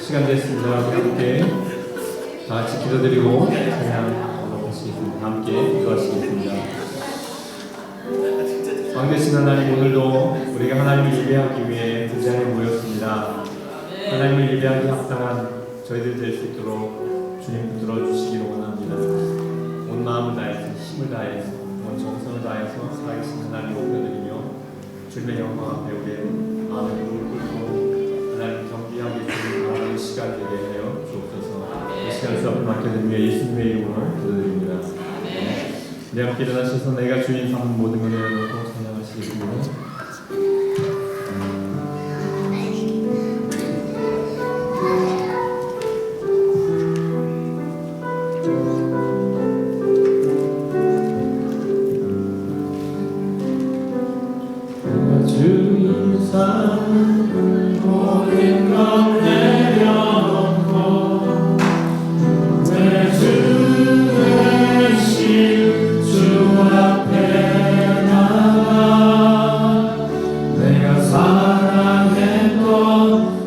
시간 됐습니다. 함께 다 같이 기도드리고 찬양 언급하시겠습니다. 함께 기도하시겠습니다. 왕되신 하나님, 오늘도 우리가 하나님을 예배하기 위해 그 자리에 모였습니다. 하나님을 예배하기 합당한 저희들 될 수 있도록 주님 붙들어 주시기를 원합니다. 온 마음을 다해서, 힘을 다해서, 온 정성을 다해서 살아계신 하나님을 높여드리며 주님의 영광 앞에 우리의 마음을 무릎 꿇고 하나님 경배하게 주님 바라는 시간 되게 하여 주옵소서. 이 시간을 주 앞에 맡겨드리며 예수님의 이름으로 기도드립니다. 내 함께 일어나셔서 내가 주님 삼은 모든 것을 내려놓고 찬양하시겠습니다. 모든 것 내려놓고 내 주 대신 주 앞에 나가 내가 사랑했던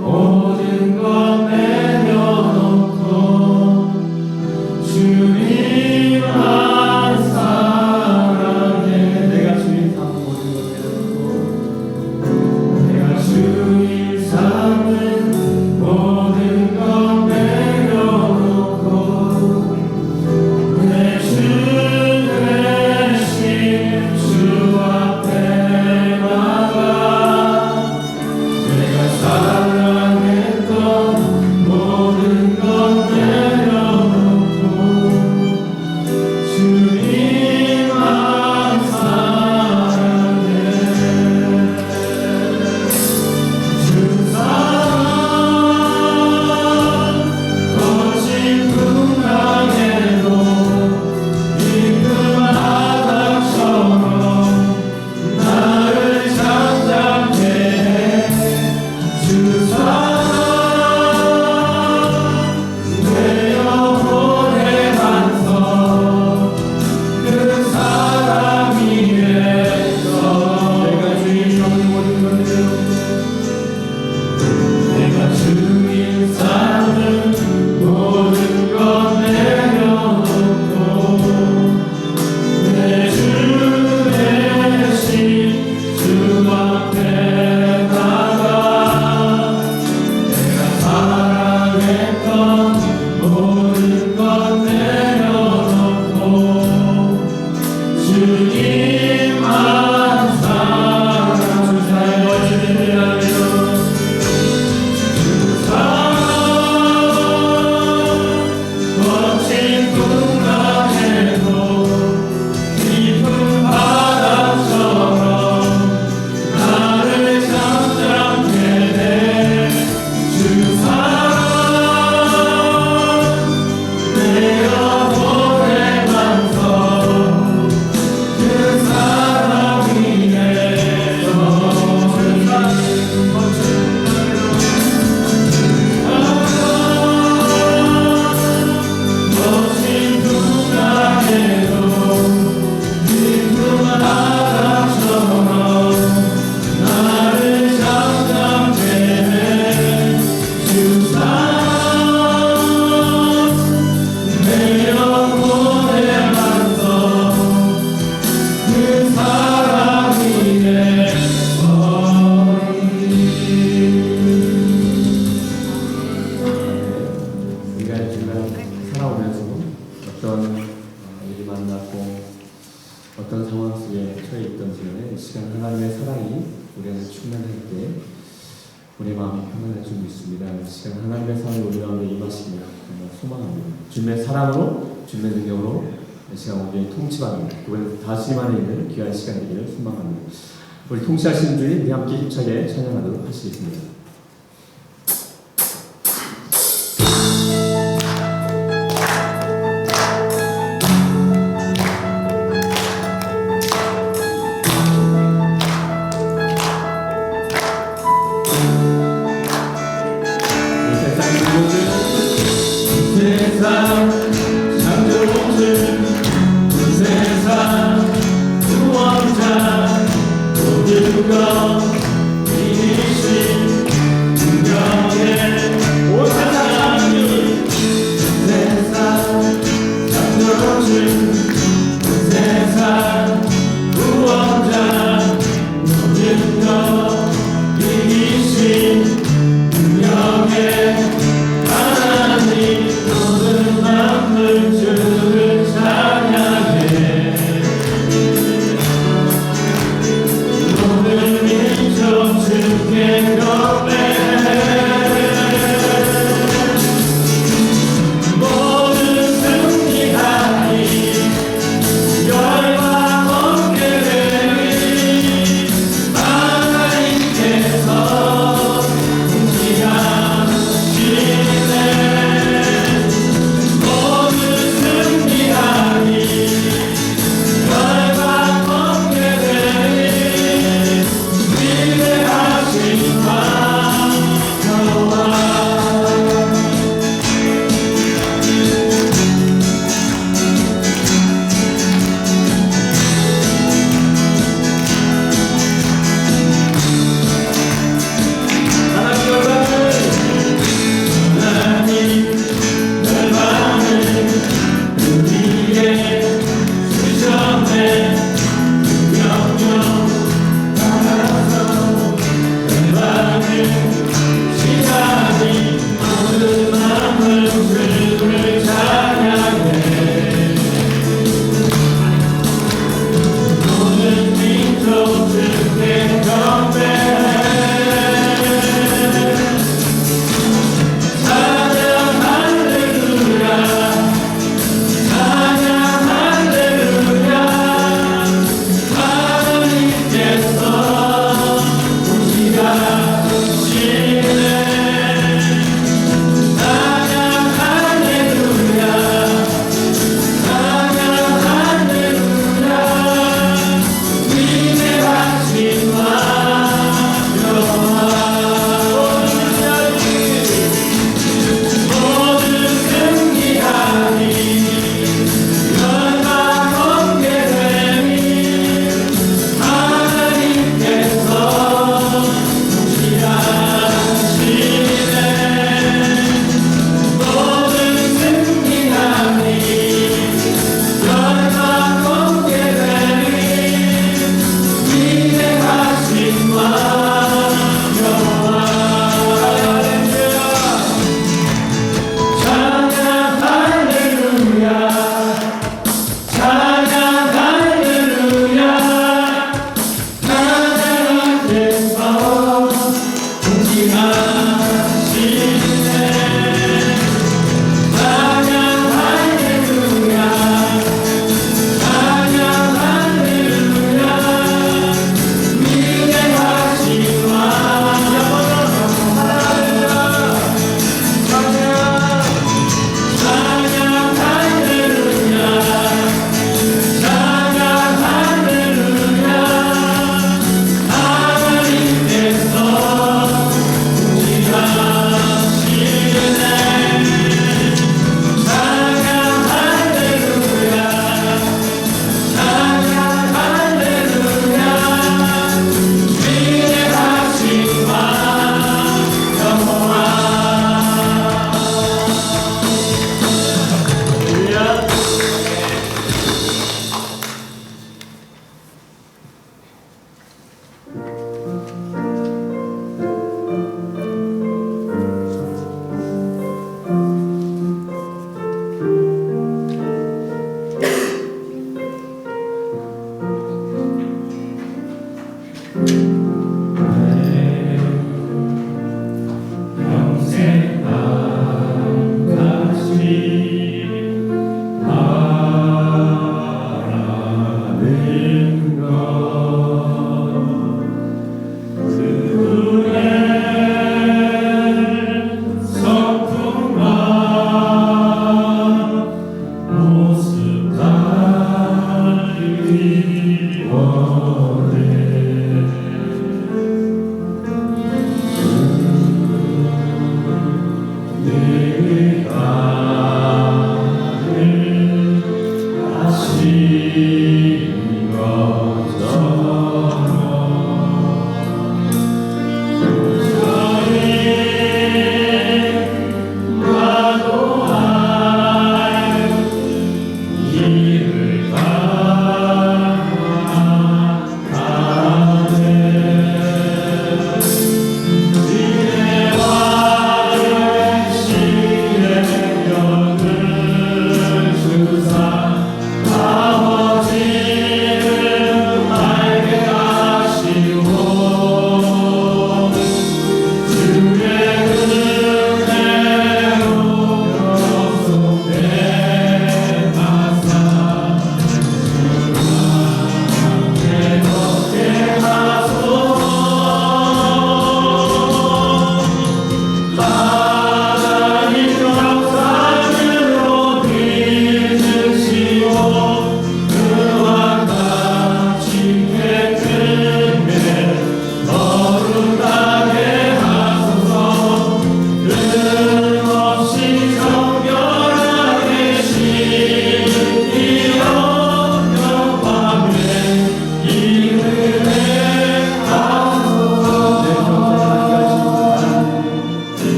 모든 것 내려놓고 주님만 사랑해. 내가 주님 삼은 모든 것 내려놓고 내가 주님 삼은 모든 것 내려놓고 내 주 대신 주 앞에 나가 내가 사랑했던 모든 것 내려놓고 주님만 사랑해. 주 사랑 거친 풍랑에도 깊은 바다처럼 나를 잠잠케 해. 주 사랑 내 영혼의 반석 그 사랑 위에서 내가 주님 삼은 모든 것 내가 주님 삼은 모든 것 내려놓고 내 주 대신 주 앞에 나가 내가 사랑했던 모든 것 내려놓고 주님만 사랑. 주사의 멋진 이라며 거친 풍랑에도 깊은 바다처럼 나를 잠잠케 해. 주 사랑 내 영혼의 반석 그 사랑 위에서 거친 풍랑에도 깊은 바다처럼 나를 잠잠케 해. 주 사랑 내 영혼의 반석 그 사랑 위에서. 우리가 지금 살아오면서 어떤 일이 만났고 어떤 상황 속에 처해 있던지간에 이 시간 하나님의 사랑이 우리를 충만할 때 우리 마음이 편안할 줄 믿습니다. 이 시간 하나님의 사랑이 우리 가운데 임하시기를 정말 소망합니다. 주님의 사랑으로 주님의 능력으로 이 시간 우리의 통치받는 그분의 다스림 있는 귀한 시간 되기를 소망합니다. 우리 통치하시는 주님 우리 함께 힘차게 찬양하도록 하시겠습니다. 세상 창조주 그 세상 구원자 모든 것 이기신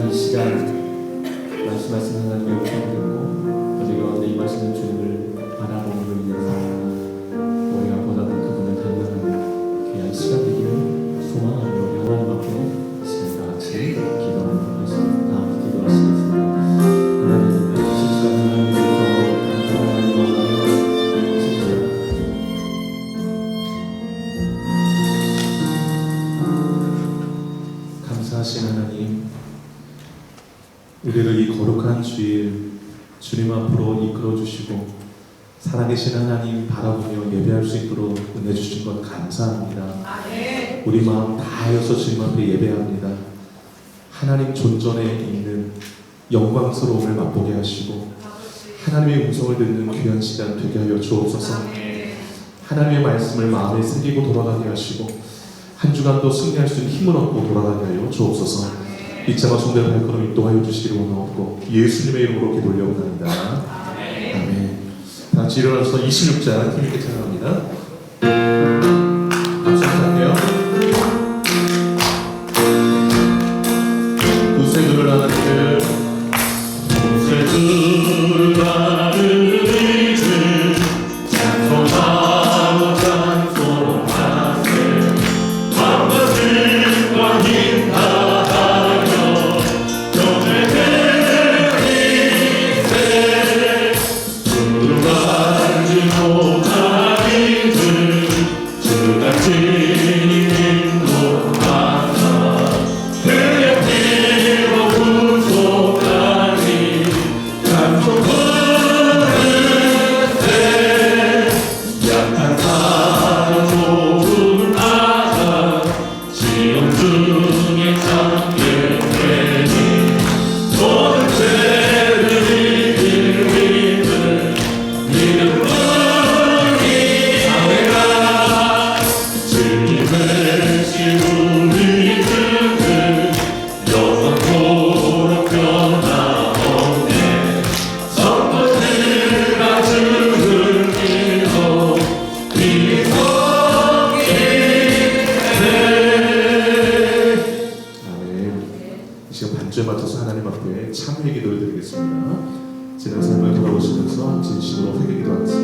이 시간 말씀하신 하나님의 음성을 듣고 우리 가운데 임하시는 주님을 바라봄으로 인해서 우리가 보다 더 그분을 닮아가는 귀한 시간 되기를 소망하며 하나님 앞에 시간 다 같이 기도하시겠습니다. 하나님 진짜 하나님의 하나님 감사하신 하나님, 우리를 이 거룩한 주일 주님 앞으로 이끌어 주시고 살아계신 하나님 바라보며 예배할 수 있도록 은혜 주신 것 감사합니다. 우리 마음 다하여서 주님 앞에 예배합니다. 하나님 존전에 있는 영광스러움을 맛보게 하시고 하나님의 음성을 듣는 귀한 시간 되게 하여 주옵소서. 하나님의 말씀을 마음에 새기고 돌아가게 하시고 한 주간도 승리할 수 있는 힘을 얻고 돌아가게 하여 주옵소서. 이자마 성대를 발걸음 인도하여 주시기를 원하옵고 예수님의 이름으로 기도 올려옵나이다. 아멘. 다 같이 일어나서 26장 힘있게 찬양합니다. 박수 할게요. 구세주를 하는 길 구세주를 하는 길 찬송하고 찬송하세 왕과 힘 다하여 정의 대리세 두루가지 못한 이들 주가 지닌 인도하사 그의 피로 구속하니 찬송 부르세 약한 사람 모든 아가 시험 중에 참게 되니 모든 죄를 이길 믿음 믿음뿐이 아멘아 주님의 우리 뜻은 영원토록 변함없네 성도들아 주를 믿어 아멘. 이 시간 반주에 맞춰서 하나님 앞에 참회 기도를 드리겠습니다. 지난 삶을 돌아보시면서 진심으로 회개 기도합니다.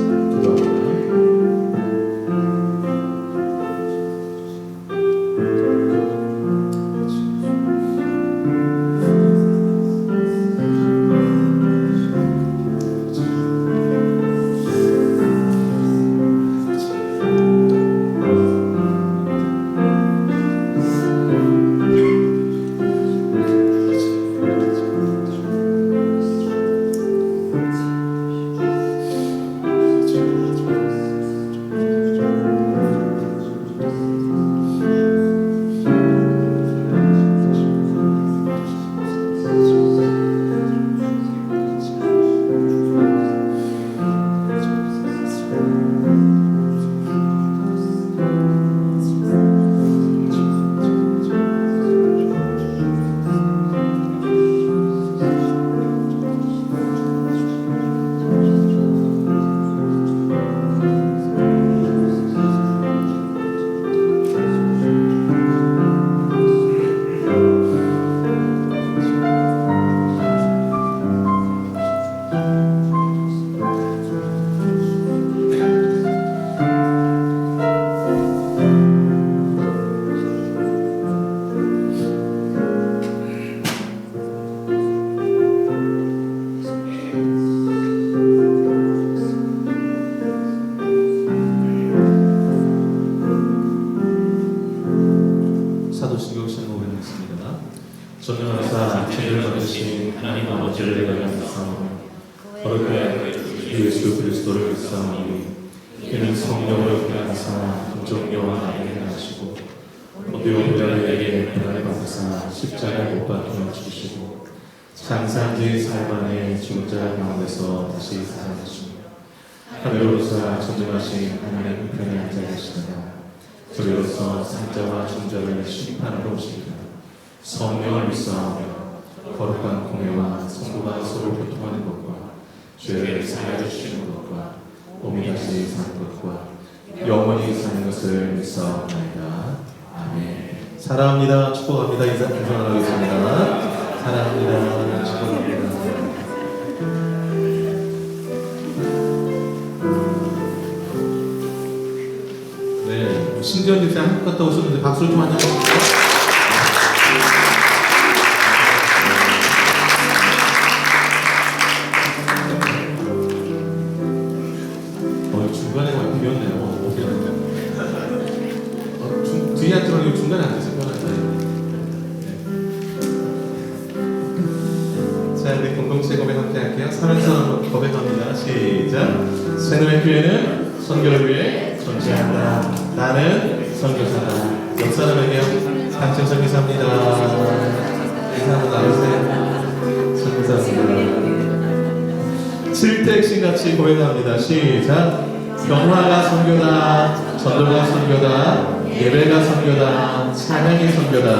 사도신경시는 고백했습니다. 전능하사 죄를 받으신 하나님 아버지를 내가 감사하며 거룩한 주 예수 그리스도를 믿사오니 이는 성령으로 하사 긍정령과 나를 하시고 모두 우리에게 변화를 받으사 십자가에 못 박혀 죽으시고 장사한 지 사흘 만에 죽은 자 가운데서 다시 살아나시며 하늘로서 전능하신 하나님 편에 앉아 계시다가 저리로서 산자와 중자를 심판하러 오십니다. 성령을 믿사오며 거룩한 공회와 성도가 서로 교통하는 것과 죄를 사하여 주시는 것과 몸이 다시 사는 것과 영원히 사는 것을 믿사옵나이다. 아멘. 사랑합니다. 축복합니다. 인사 나누겠습니다. 사랑합니다. 축복합니다. 네, 신지원 집사 한국 갔다 오셨는데 박수를 좀 한번 주세요. 중간에 많이 비었네요. 뒤에 앉으면 중간에 앉으세요. 편하게. 네. 자, 우리 공동체 고백 함께 할게요. 사랑스러운 고백합니다. 시작. 새노의 교회는 선교를 위해 존재한다. 나는 선교사다. 옆 사람에게 단체 선교사입니다. 인사 한번 나누세요. 선교사입니다. 7택신 같이 고백합니다. 시작. 변화가 선교다, 전도가 선교다, 예배가 선교다, 찬양이 선교다,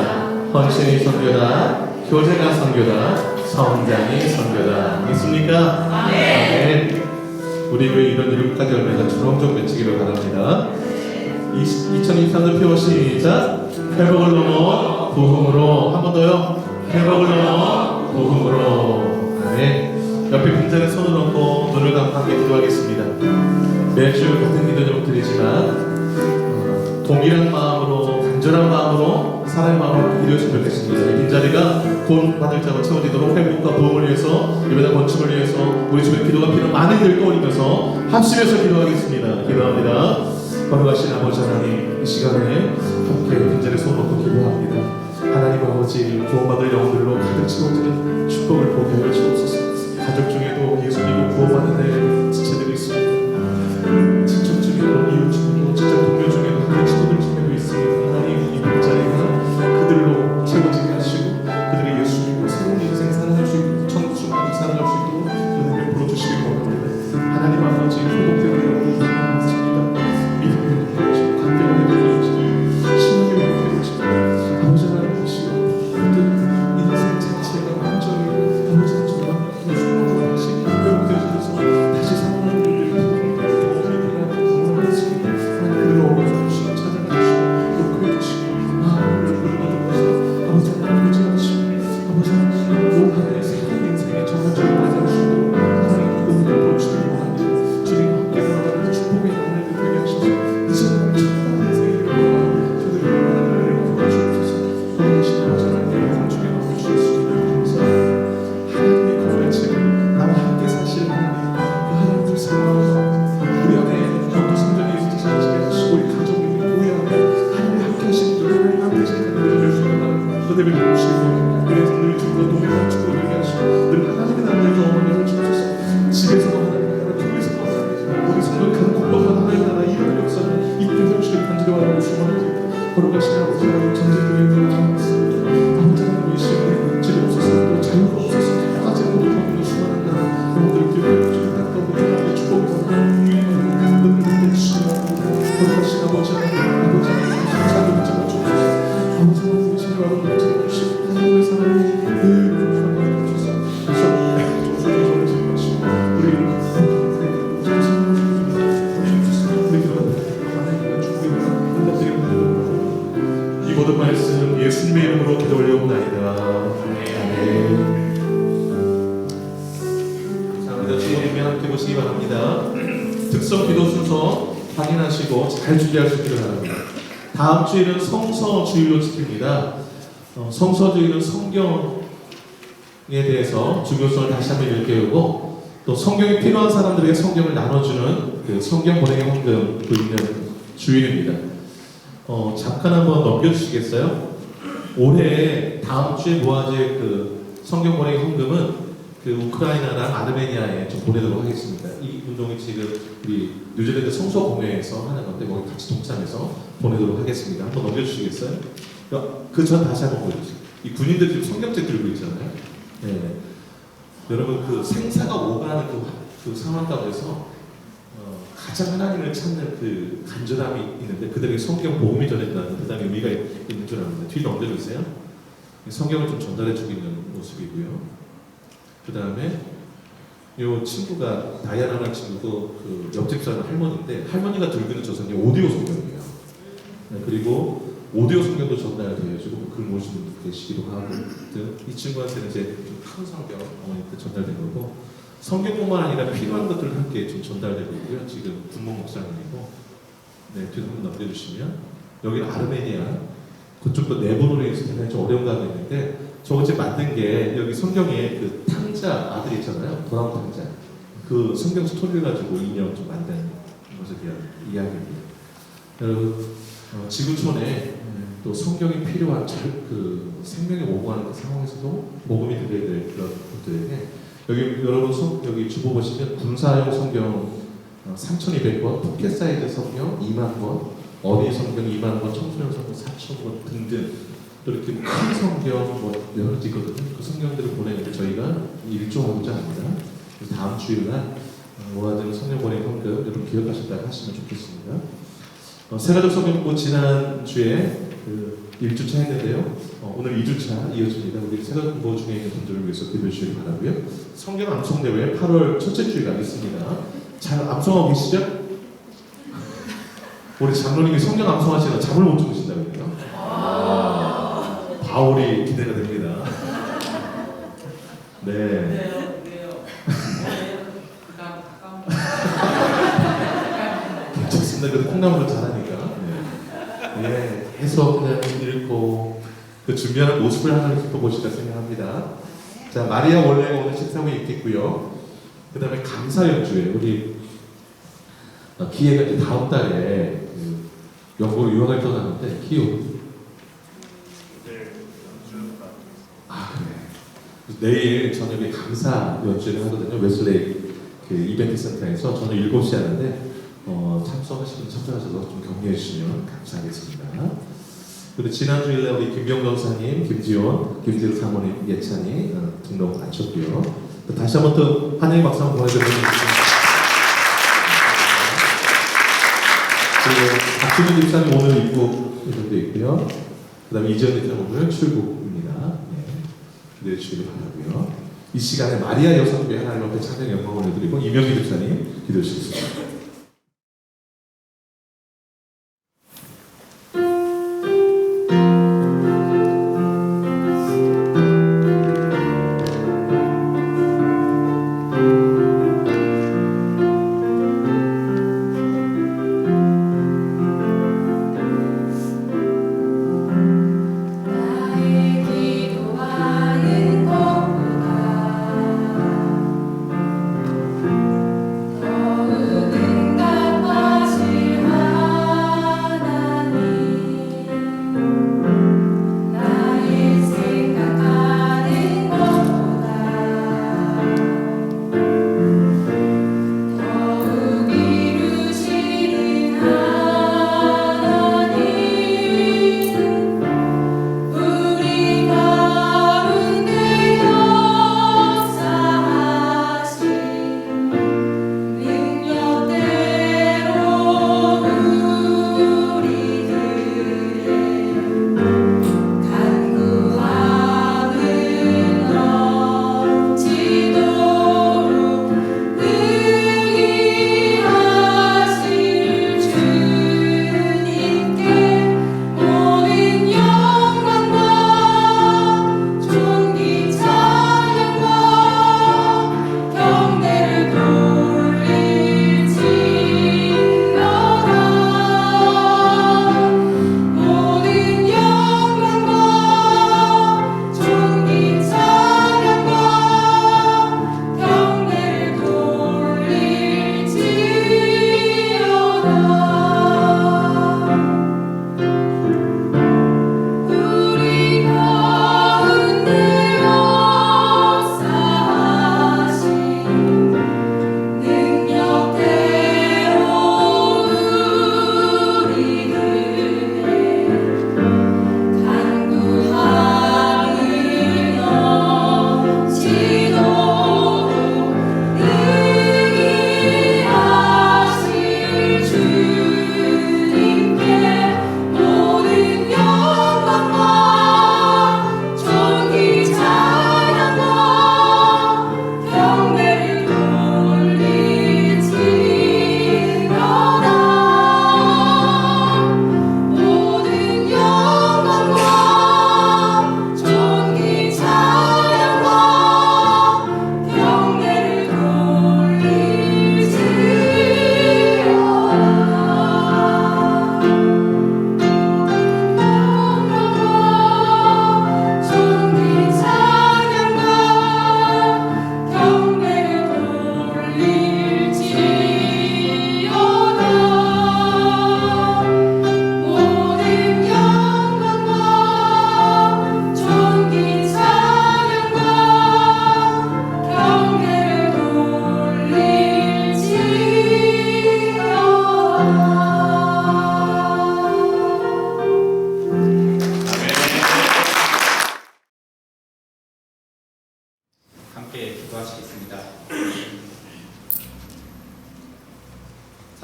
헌신이 선교다, 교제가 선교다, 성장이 선교다. 있습니까? 네. 우리 교회 이런 7가지 열매가 주렁주렁 맺히기를 바랍니다. 2023년 표어 시작. 회복을 넘어 부흥으로. 한 번 더요. 회복을 넘어 부흥으로. 아멘. 옆에 빈자리에 손을 얹고 눈을 감고 함께 기도하겠습니다. 매주 같은 기도 좀 드리지만 동일한 마음으로, 간절한 마음으로, 사랑의 마음으로 기도했으면 좋겠습니다. 이 빈자리가 곧 받을 자로 채워지도록 회복과 부흥을 위해서, 예배와 건축을 위해서 우리 주변에 기도가 필요한 많은 일을 떠올리면서 합심해서 기도하겠습니다. 기도합니다. 거룩하신 아버지 하나님, 이 시간에 함께 빈자리에 손 얹고 기도합니다. 하나님 아버지, 구원받을 영혼들로 가득 채워지는 축복을 보게 하여 주옵소서. 가족 중에도 예수님을 구원받는 데 지체들이 있습니다. 친척 중에도, 이웃 중에도, 직장 동료 중에도, 하나님 친구들 중에도 있습니다. 하나님, 이 빈자리가 그들로 채워지게 하시고 그들의 예수님과 새로운 인생 살아갈 수 있도록, 천국 충만히 살아갈 수 있도록 은혜를 베풀어 주시기 바랍니다. 하나님 아버지, 회복되는 영혼을 원하십니다. 믿음을 회복해주시고, 감격을 회복해주시고, 신앙을 회복해주시고, 아버지 하나님 계시고, 모든 인생 자체가 완전히 아버지 정말 예수님으로 다시 회복되셔서 다시 살아나는 일들이 거룩하신 아버지 하나님, 전쟁교회를 나아가겠습니다. 아버지 하나님, 이 시간에 질이 없어서 또 자유가 없어서 아직 모두 받는 수많은 나라 영혼들을 기억해 주시고 가까운 하나님의 축복을 받는 은혜를 베풀어주시기 바랍니다. 거룩하신 아버지 하나님, 아버지 하나님, 감사하게 붙잡아 주옵소서. 아버지 하나님의 신뢰와 붙잡아 주시고 하나님의 사랑이 늘 감사하게 주옵소서. 조수의 전을 잡아주시고 우리 모든 말씀 예수님의 이름으로 기도 올려옵나이다. 아멘. 감사합니다. 주님의 함께 보시기 바랍니다. 특성 기도 순서 확인하시고 잘 준비하시기를 바랍니다. 다음 주일은 성서 주일로 지킵니다. 성서 주일은 성경에 대해서 중요성을 다시 한번 일깨우고 또 성경이 필요한 사람들에게 성경을 나눠주는 그 성경 보내기 헌금도 있는 주일입니다. 잠깐 한번 넘겨주시겠어요? 올해 다음 주에 모아질 그 성경 보내기 헌금은 그 우크라이나랑 아르메니아에 좀 보내도록 하겠습니다. 이 운동이 지금 우리 뉴질랜드 성서 공회에서 하는 건데 거기 같이 동참해서 보내도록 하겠습니다. 한번 넘겨주시겠어요? 그 전 다시 한번 보여주세요. 이 군인들 지금 성경책 들고 있잖아요. 네. 여러분 그 생사가 오가는 그 상황 가운데서 가장 하나님을 찾는 그 간절함이 있는데 그들에게 성경 복음이 전해진다는 대단히 의미가 있는 줄 압니다. 뒤로 넘겨주세요. 성경을 좀 전달해주고 있는 모습이고요. 그 다음에 이 친구가 다이아나라는 친구고 그 옆집 사는 할머니인데 할머니가 들고 있는 저서는 오디오 성경이에요. 네, 그리고 오디오 성경도 전달되어지고 글 모시는 분도 계시기도 하고 어쨌든 이 친구한테는 이제 좀 큰 성경 어머니한테 전달된 거고 성경뿐만 아니라 필요한 것들을 함께 좀 전달되고 있고요. 지금 군목 목사님이고 네, 뒤로 한번 넘겨주시면 여기는 아르메니아 그쪽도 내부로 인해서 굉장히 좀 어려운 감이 있는데 저거 지금 만든 게 여기 성경에 그 탕자 아들 있잖아요. 도랑 탕자 그 성경 스토리를 가지고 인형 좀 만든 것에 대한 이야기입니다. 여러분 지구촌에 또 성경이 필요한 그 생명이 오고하는 그 상황에서도 복음이 들려야 될 그런 것들에게 여기 여러분 여기 주보 보시면 군사용 성경 3,200권, 포켓 사이즈 성경 2만 권, 어린이 성경 2만 권, 청소년 성경 4,000권 등등 또 이렇게 큰 성경 뭐 여러 가지 있거든요. 그 성경들을 보내는데 저희가 일조하고자 합니다. 그래서 다음 주일날 모아든 성경 보내 헌금 여러분 기억하셨다가 하시면 좋겠습니다. 세가족 성경부 지난주에 그 1주차 했는데요. 오늘 2주차 이어집니다. 우리 세가족부 중에 있는 분들을 위해서 기도해 주시기 바라고요. 성경 암송대회 8월 첫째 주일날 있습니다. 잘 암송하고 계시죠? 우리 장로님이 성경 암송하시다가 잠을 못 주무신다고요. 바울이 기대가 됩니다. 네. 괜찮습니다. 그래도 콩나물을 잘하니까. 네. 해서 그냥 읽고 그 준비하는 모습을 하나님 기뻐 보시다 생각합니다. 자, 마리아 원래가 오늘 식사후에 있겠고요. 그 다음에 감사 연주회 우리 기회가 이제 다음 달에 그 영국으로 유학을 떠나는데 키우. 아 그래. 내일 저녁에 감사 연주회를 하거든요. 웨슬레이 그 이벤트 센터에서 저는 7시 하는데 참석하시면 참석하셔서 좀 격려해 주시면 감사하겠습니다. 그리고 지난주일에 우리 김병 전사님, 김지원, 김재우 사모님, 예찬이 등록 마쳤고요. 다시 한번 또 환영의 박수 한번 보내드리겠습니다. 그리고 박준현 집사님 오늘 입국 예정돼 있고요. 그 다음에 이재현 집사님 오늘 출국입니다. 기대해 주시기 바라고요. 이 시간에 마리아 여성부의 하나님 앞에 찬양 영광을 올려드리고 이명기 집사님 기도해 주시겠습니다. 더욱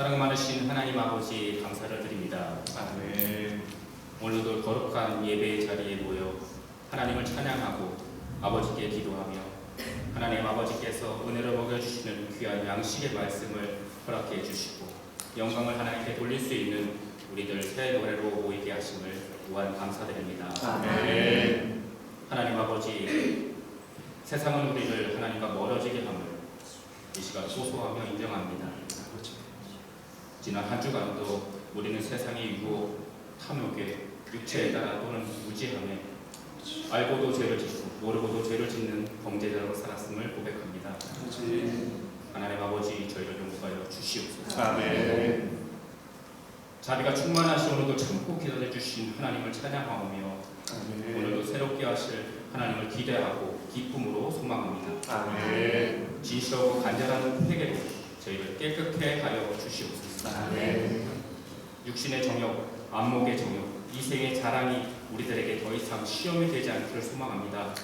사랑 많으신 하나님 아버지 감사를 드립니다. 아멘. 오늘도 거룩한 예배의 자리에 모여 하나님을 찬양하고 아버지께 기도하며 하나님 아버지께서 은혜를 먹여주시는 귀한 양식의 말씀을 허락해 주시고 영광을 하나님께 돌릴 수 있는 우리들 새 노래로 모이게 하심을 무한 감사드립니다. 아멘. 하나님 아버지, 세상은 우리를 하나님과 멀어지게 함을 이 시간 소소하며 인정합니다. 지난 한 주간도 우리는 세상의 유혹, 탐욕에 육체에 따라 또는 무지함에 알고도 죄를 짓고 모르고도 죄를 짓는 범죄자로 살았음을 고백합니다. 하나님 아버지, 저희를 용서하여 주시옵소서. 아멘. 자비가 충만하신 오늘도 참고 기다려 주신 하나님을 찬양하오며 아멘. 오늘도 새롭게 하실 하나님을 기대하고 기쁨으로 소망합니다. 아멘. 진실하고 간절한 회개로 저희를 깨끗게 하여 주시옵소서. 아멘. 육신의 정욕, 안목의 정욕, 이생의 자랑이 우리들에게 더 이상 시험이 되지 않기를 소망합니다.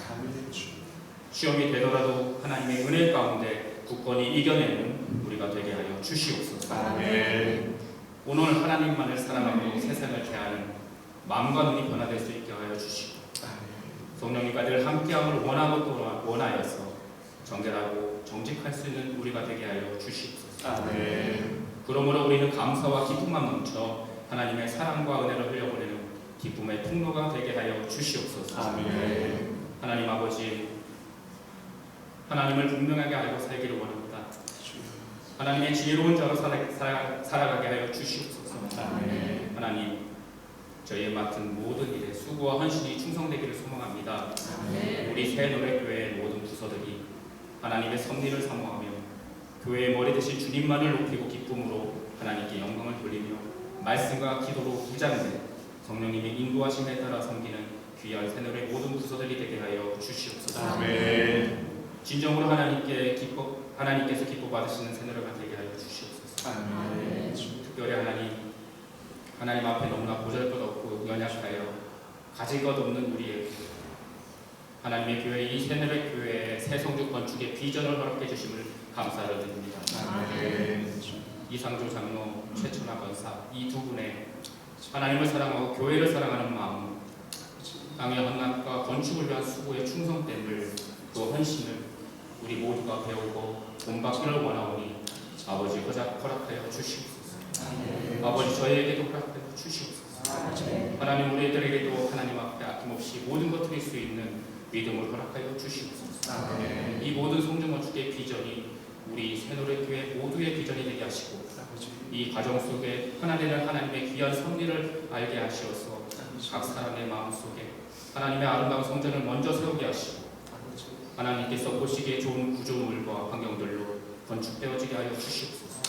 시험이 되더라도 하나님의 은혜 가운데 굳건히 이겨내는 우리가 되게 하여 주시옵소서. 아멘. 오늘 하나님만을 사랑하고 세상을 대하는 마음과 눈이 변화될 수 있게 하여 주시고 성령님과 늘 함께함을 원하고 또 원하여서 정결하고 정직할 수 있는 우리가 되게 하여 주시옵소서. 아멘. 그러므로 우리는 감사와 기쁨만 넘쳐 하나님의 사랑과 은혜를 흘려보내는 기쁨의 통로가 되게 하여 주시옵소서. 아멘. 하나님 아버지, 하나님을 분명하게 알고 살기를 원합니다. 하나님의 지혜로운 자로 살아가게 하여 주시옵소서. 아멘. 하나님, 저희의 맡은 모든 일에 수고와 헌신이 충성되기를 소망합니다. 우리 새노래교회의 모든 부서들이 하나님의 섭리를 사모하며 교회의 머리 대신 주님만을 높이고 기쁨으로 하나님께 영광을 돌리며 말씀과 기도로 무장된 성령님의 인도하심에 따라 섬기는 귀한 새노래 모든 부서들이 되게 하여 주시옵소서. 아멘. 진정으로 하나님께서 기뻐 받으시는 새노래가 되게 하여 주시옵소서. 아멘. 특별히 하나님 앞에 너무나 보잘것없고 연약하여 가질 것 없는 우리에게 하나님의 교회, 이 새노래 교회의 새 성주 건축의 비전을 허락해 주심을 감사를 드립니다. 아멘. 이상조 장로, 최천하 권사 이 두 분의 하나님을 사랑하고 교회를 사랑하는 마음, 땅의 헌납과 건축을 위한 수고의 충성됨을, 그 헌신을 우리 모두가 배우고 본받기를 원하오니 아버지 허락하여 주시옵소서. 아버지, 저희에게도 허락하여 주시옵소서. 하나님, 우리들에게도 하나님 앞에 아낌없이 모든 것 드릴 수 있는 믿음을 허락하여 주시옵소서. 이 모든 성중건축의 비전이 우리 새노래교회 모두의 비전이 되게 하시고 이 과정 속에 하나님은 하나님의 귀한 섭리를 알게 하시어서 각 사람의 마음속에 하나님의 아름다운 성전을 먼저 세우게 하시고 하나님께서 보시기에 좋은 구조물과 환경들로 건축되어지게 하여 주시옵소서.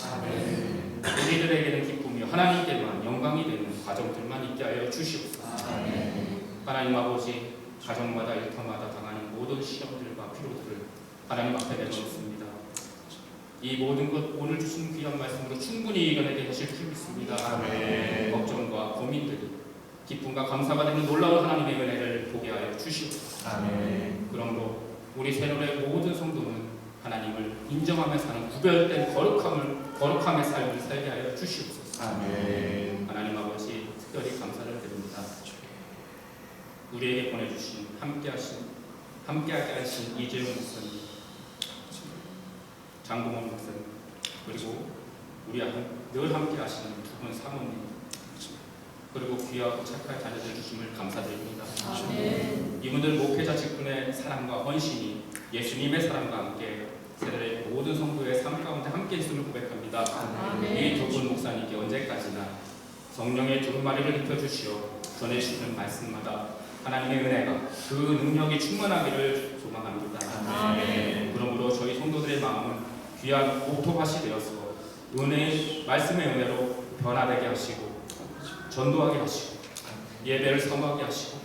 우리들에게는 기쁨이요 하나님께만 영광이 되는 과정들만 있게 하여 주시옵소서. 하나님 아버지, 가정마다 일터마다 당하는 모든 시험들과 피로들을 하나님 앞에 내놓습니다. 이 모든 것 오늘 주신 귀한 말씀으로 충분히 이겨내게 하실 줄 믿습니다. 아멘. 걱정과 고민들이 기쁨과 감사가 되는 놀라운 하나님의 은혜를 보게 하여 주시옵소서. 아멘. 그러므로 우리 새노래 모든 성도는 하나님을 인정하며 사는 구별된 거룩함의 삶을 살게 하여 주시옵소서. 아멘. 하나님 아버지, 특별히 감사를 드립니다. 우리에게 보내주신 함께하게 하신 이재용 목사님, 장동원 목사님, 그리고 우리와 늘 함께하시는 두 분 사모님, 그리고 귀하고 착한 자녀들 주심을 감사드립니다. 이분들 목회자 직분의 사랑과 헌신이 예수님의 사랑과 함께 세대의 모든 성도의 삶 가운데 함께 있음을 고백합니다. 이 두 분 목사님께 언제까지나 성령의 두루마리를 입혀주시어 전해주시는 말씀마다 하나님의 은혜가 그 능력이 충만하기를 소망합니다. 아멘. 그러므로 저희 성도들의 마음은 귀한 옥토밭이 되어서 말씀의 은혜로 변화되게 하시고 전도하게 하시고 예배를 사모하게 하시고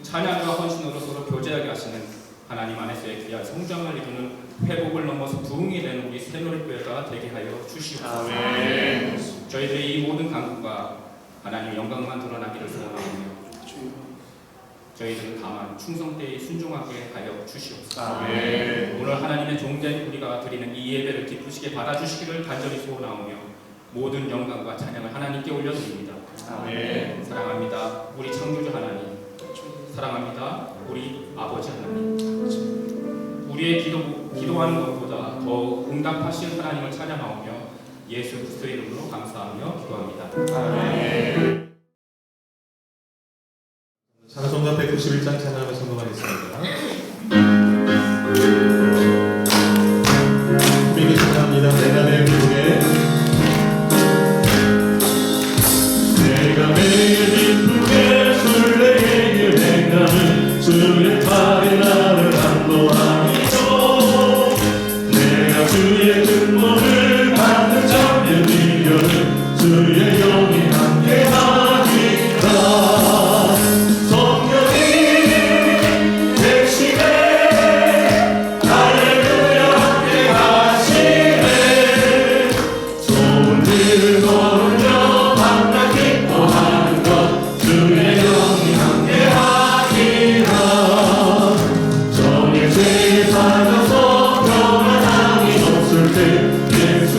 찬양과 헌신으로 서로 교제하게 하시는 하나님 안에서의 귀한 성장을 이루는 회복을 넘어서 부흥이 되는 우리 새노래교회가 되게 하여 주시옵소서. 아멘. 저희들의 이 모든 간구가 하나님의 영광만 드러나기를 소원하오며 저희들은 다만 충성되이 순종하게 하여 주시옵소서. 아멘. 오늘 하나님의 종된 우리가 드리는 이 예배를 기쁘시게 받아주시기를 간절히 소원하오며 모든 영광과 찬양을 하나님께 올려드립니다. 아멘. 사랑합니다. 우리 창조주 하나님. 사랑합니다. 우리 아버지 하나님. 우리의 기도하는 것보다 더 응답하신 하나님을 찬양하오며 예수 그리스도의 이름으로 감사하며 기도합니다. 아멘. 찬송가 191장 찬양하며 선동하겠습니다. 미리 찬양합니다. 내가 내 기쁘게 내가 매일 기쁘게 순례의 길 행하는 주의 팔이 나를 안도하니죠. 내가 주의 증거를 받는 자의 미련은 주의 영이 함께하니라.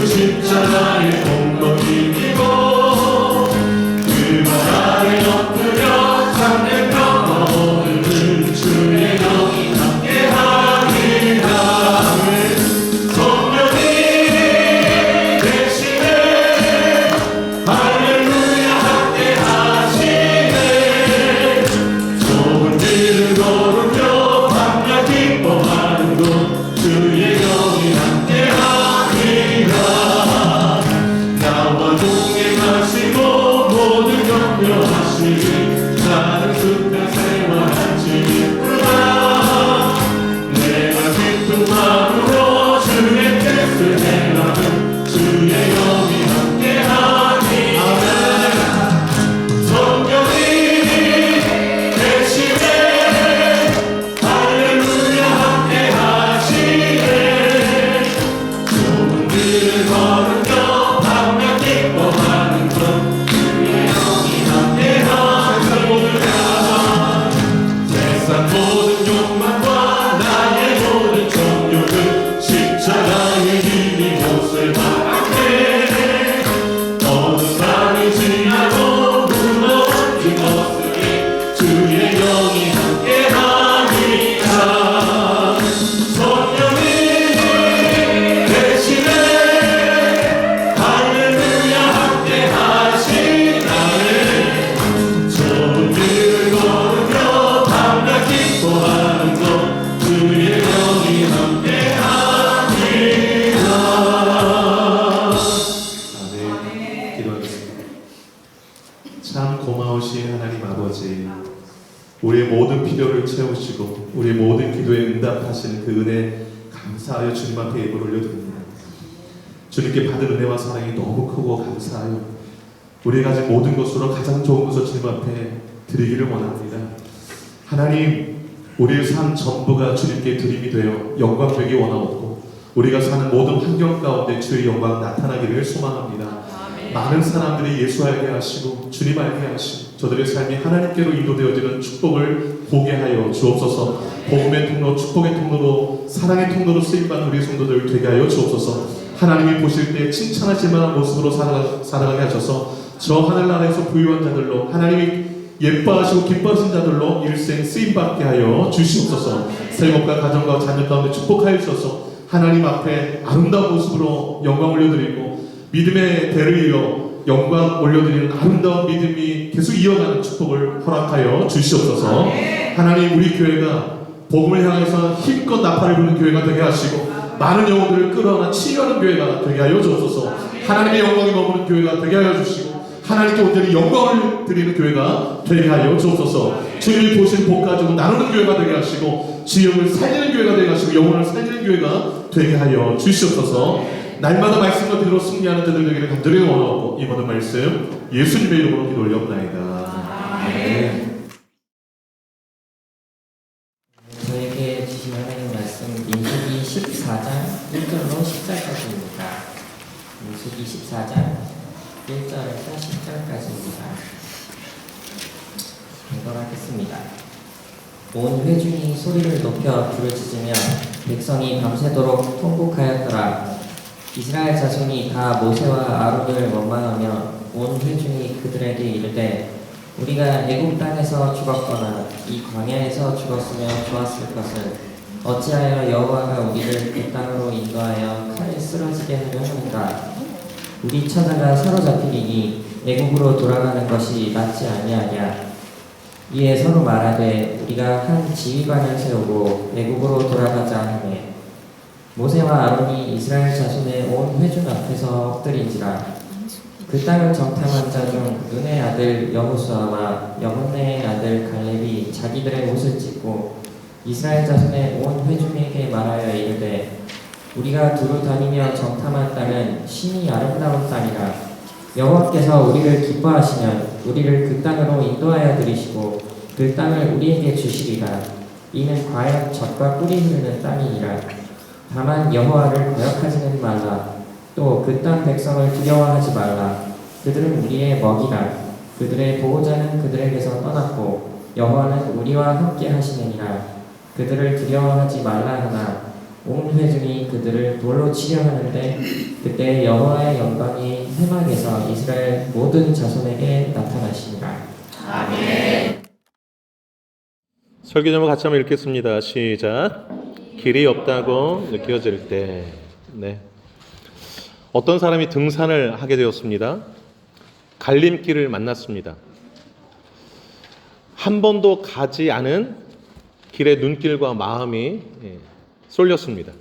십자가의 공로 이기고 그 바다를 엎드려 참된 평화 오늘은 주의 영이 함께하리라. 성령이 대신에 할렐루야 함께하시네. 좁은 길을 걸으며 밤낮 기뻐하는 곳 주의 영이 함께하리라. 동행하시고 모든 격려하시니 나는 숲에 생활한 지구나. 내가 기쁜 마음으로 주의 뜻을 행하는 주의 영이 함께하니. 아멘. 성령이 대신에 할렐루야 함께하시네. 좁은 길을 걸으며 세상 모든 욕망과 나의 모든 정욕은 십자가의 길 이곳을 바라네. 어느 밤이 지나고 무너진 것으니 주의 영이 함께하니라. 성령이 대신에 할렐루야 함께하시나네. 좁은 길을 걸으며 밤낮 기뻐하는 것 주의 영이 함께하니라. 아멘. 기도하겠습니다. 참 고마우신 하나님 아버지, 우리의 모든 필요를 채우시고 우리의 모든 기도에 응답하시는 그 은혜 감사하여 주님 앞에 예배를 올려드립니다. 주님께 받은 은혜와 사랑이 너무 크고 감사하여 우리가 가진 모든 것으로 가장 좋은 것을 주님 앞에 드리기를 원합니다. 하나님, 우리의 삶 전부가 주님께 드림이 되어 영광 되기 원하옵고 우리가 사는 모든 환경 가운데 주의 영광 나타나기를 소망합니다. 많은 사람들이 예수 알게 하시고 주님 알게 하시고 저들의 삶이 하나님께로 인도되어지는 축복을 보게 하여 주옵소서. 복음의 통로, 축복의 통로로, 사랑의 통로로 쓰임받는 우리 성도들 되게 하여 주옵소서. 하나님이 보실 때 칭찬하실 만한 모습으로 살아가게 하셔서 저 하늘나라에서 부유한 자들로, 하나님이 예뻐하시고 기뻐하신 자들로 일생 쓰임받게 하여 주시옵소서. 생업과 가정과 자녀 가운데 축복하여 주셔서 하나님 앞에 아름다운 모습으로 영광 올려드리고 믿음의 대를 이어 영광 올려드리는 아름다운 믿음이 계속 이어가는 축복을 허락하여 주시옵소서. 하나님, 우리 교회가 복음을 향해서 힘껏 나팔을 부는 교회가 되게 하시고 많은 영혼들을 끌어안아 치유하는 교회가 되게 하여 주옵소서. 하나님의 영광이 머무는 교회가 되게 하여 주시고 하나님께 온전히 영광을 드리는 교회가 되게 하여 주옵소서. 주님이 보신 복 가지고 나누는 교회가 되게 하시고 지역을 살리는 교회가 되게 하시고 영혼을 살리는 교회가 되게 하여 주시옵소서. 날마다 말씀과 기도로 승리하는 자들 되기를 간절히 원하고 이 모든 말씀 예수님의 이름으로 기도 올려옵나이다. 아멘. 저에게 주신 하나님 말씀 민수기 14장 1절로 10절까지입니다. 민수기 14장 1절에서 10절까지입니다. 읽어가겠습니다. 온 회중이 소리를 높여 부르짖으며 백성이 밤새도록 통곡하였더라. 이스라엘 자손이 다 모세와 아론을 원망하며 온 회중이 그들에게 이르되 우리가 애굽 땅에서 죽었거나 이 광야에서 죽었으면 좋았을 것을 어찌하여 여호와가 우리를 그 땅으로 인도하여 칼에 쓰러지게 하려 하는가. 우리 처자가 사로잡히리니 애굽으로 돌아가는 것이 낫지 아니하냐. 이에 서로 말하되 우리가 한 지휘관을 세우고 애굽으로 돌아가자 하매 모세와 아론이 이스라엘 자손의 온 회중 앞에서 엎드린지라. 그 땅을 정탐한 자 중 눈의 아들 여호수아와 여문네의 아들 갈렙이 자기들의 옷을 찢고 이스라엘 자손의 온 회중에게 말하여 이르되 우리가 두루 다니며 정탐한 땅은 심히 아름다운 땅이라. 여호와께서 우리를 기뻐하시면 우리를 그 땅으로 인도하여 들이시고 그 땅을 우리에게 주시리라. 이는 과연 젖과 꿀이 흐르는 땅이니라. 다만 여호와를 거역하지는 말라. 또 그 땅 백성을 두려워하지 말라. 그들은 우리의 먹이라. 그들의 보호자는 그들에게서 떠났고 여호와는 우리와 함께 하시느니라. 그들을 두려워하지 말라 하나 온 회중이 그들을 돌로 치려 하는데 그때 여호와의 영광이 회막에서 이스라엘 모든 자손에게 나타나시니라. 아멘. 설교 제목 같이 한번 읽겠습니다. 시작. 길이 없다고 느껴질 때. 네. 어떤 사람이 등산을 하게 되었습니다. 갈림길을 만났습니다. 한 번도 가지 않은 길의 눈길과 마음이 쏠렸습니다.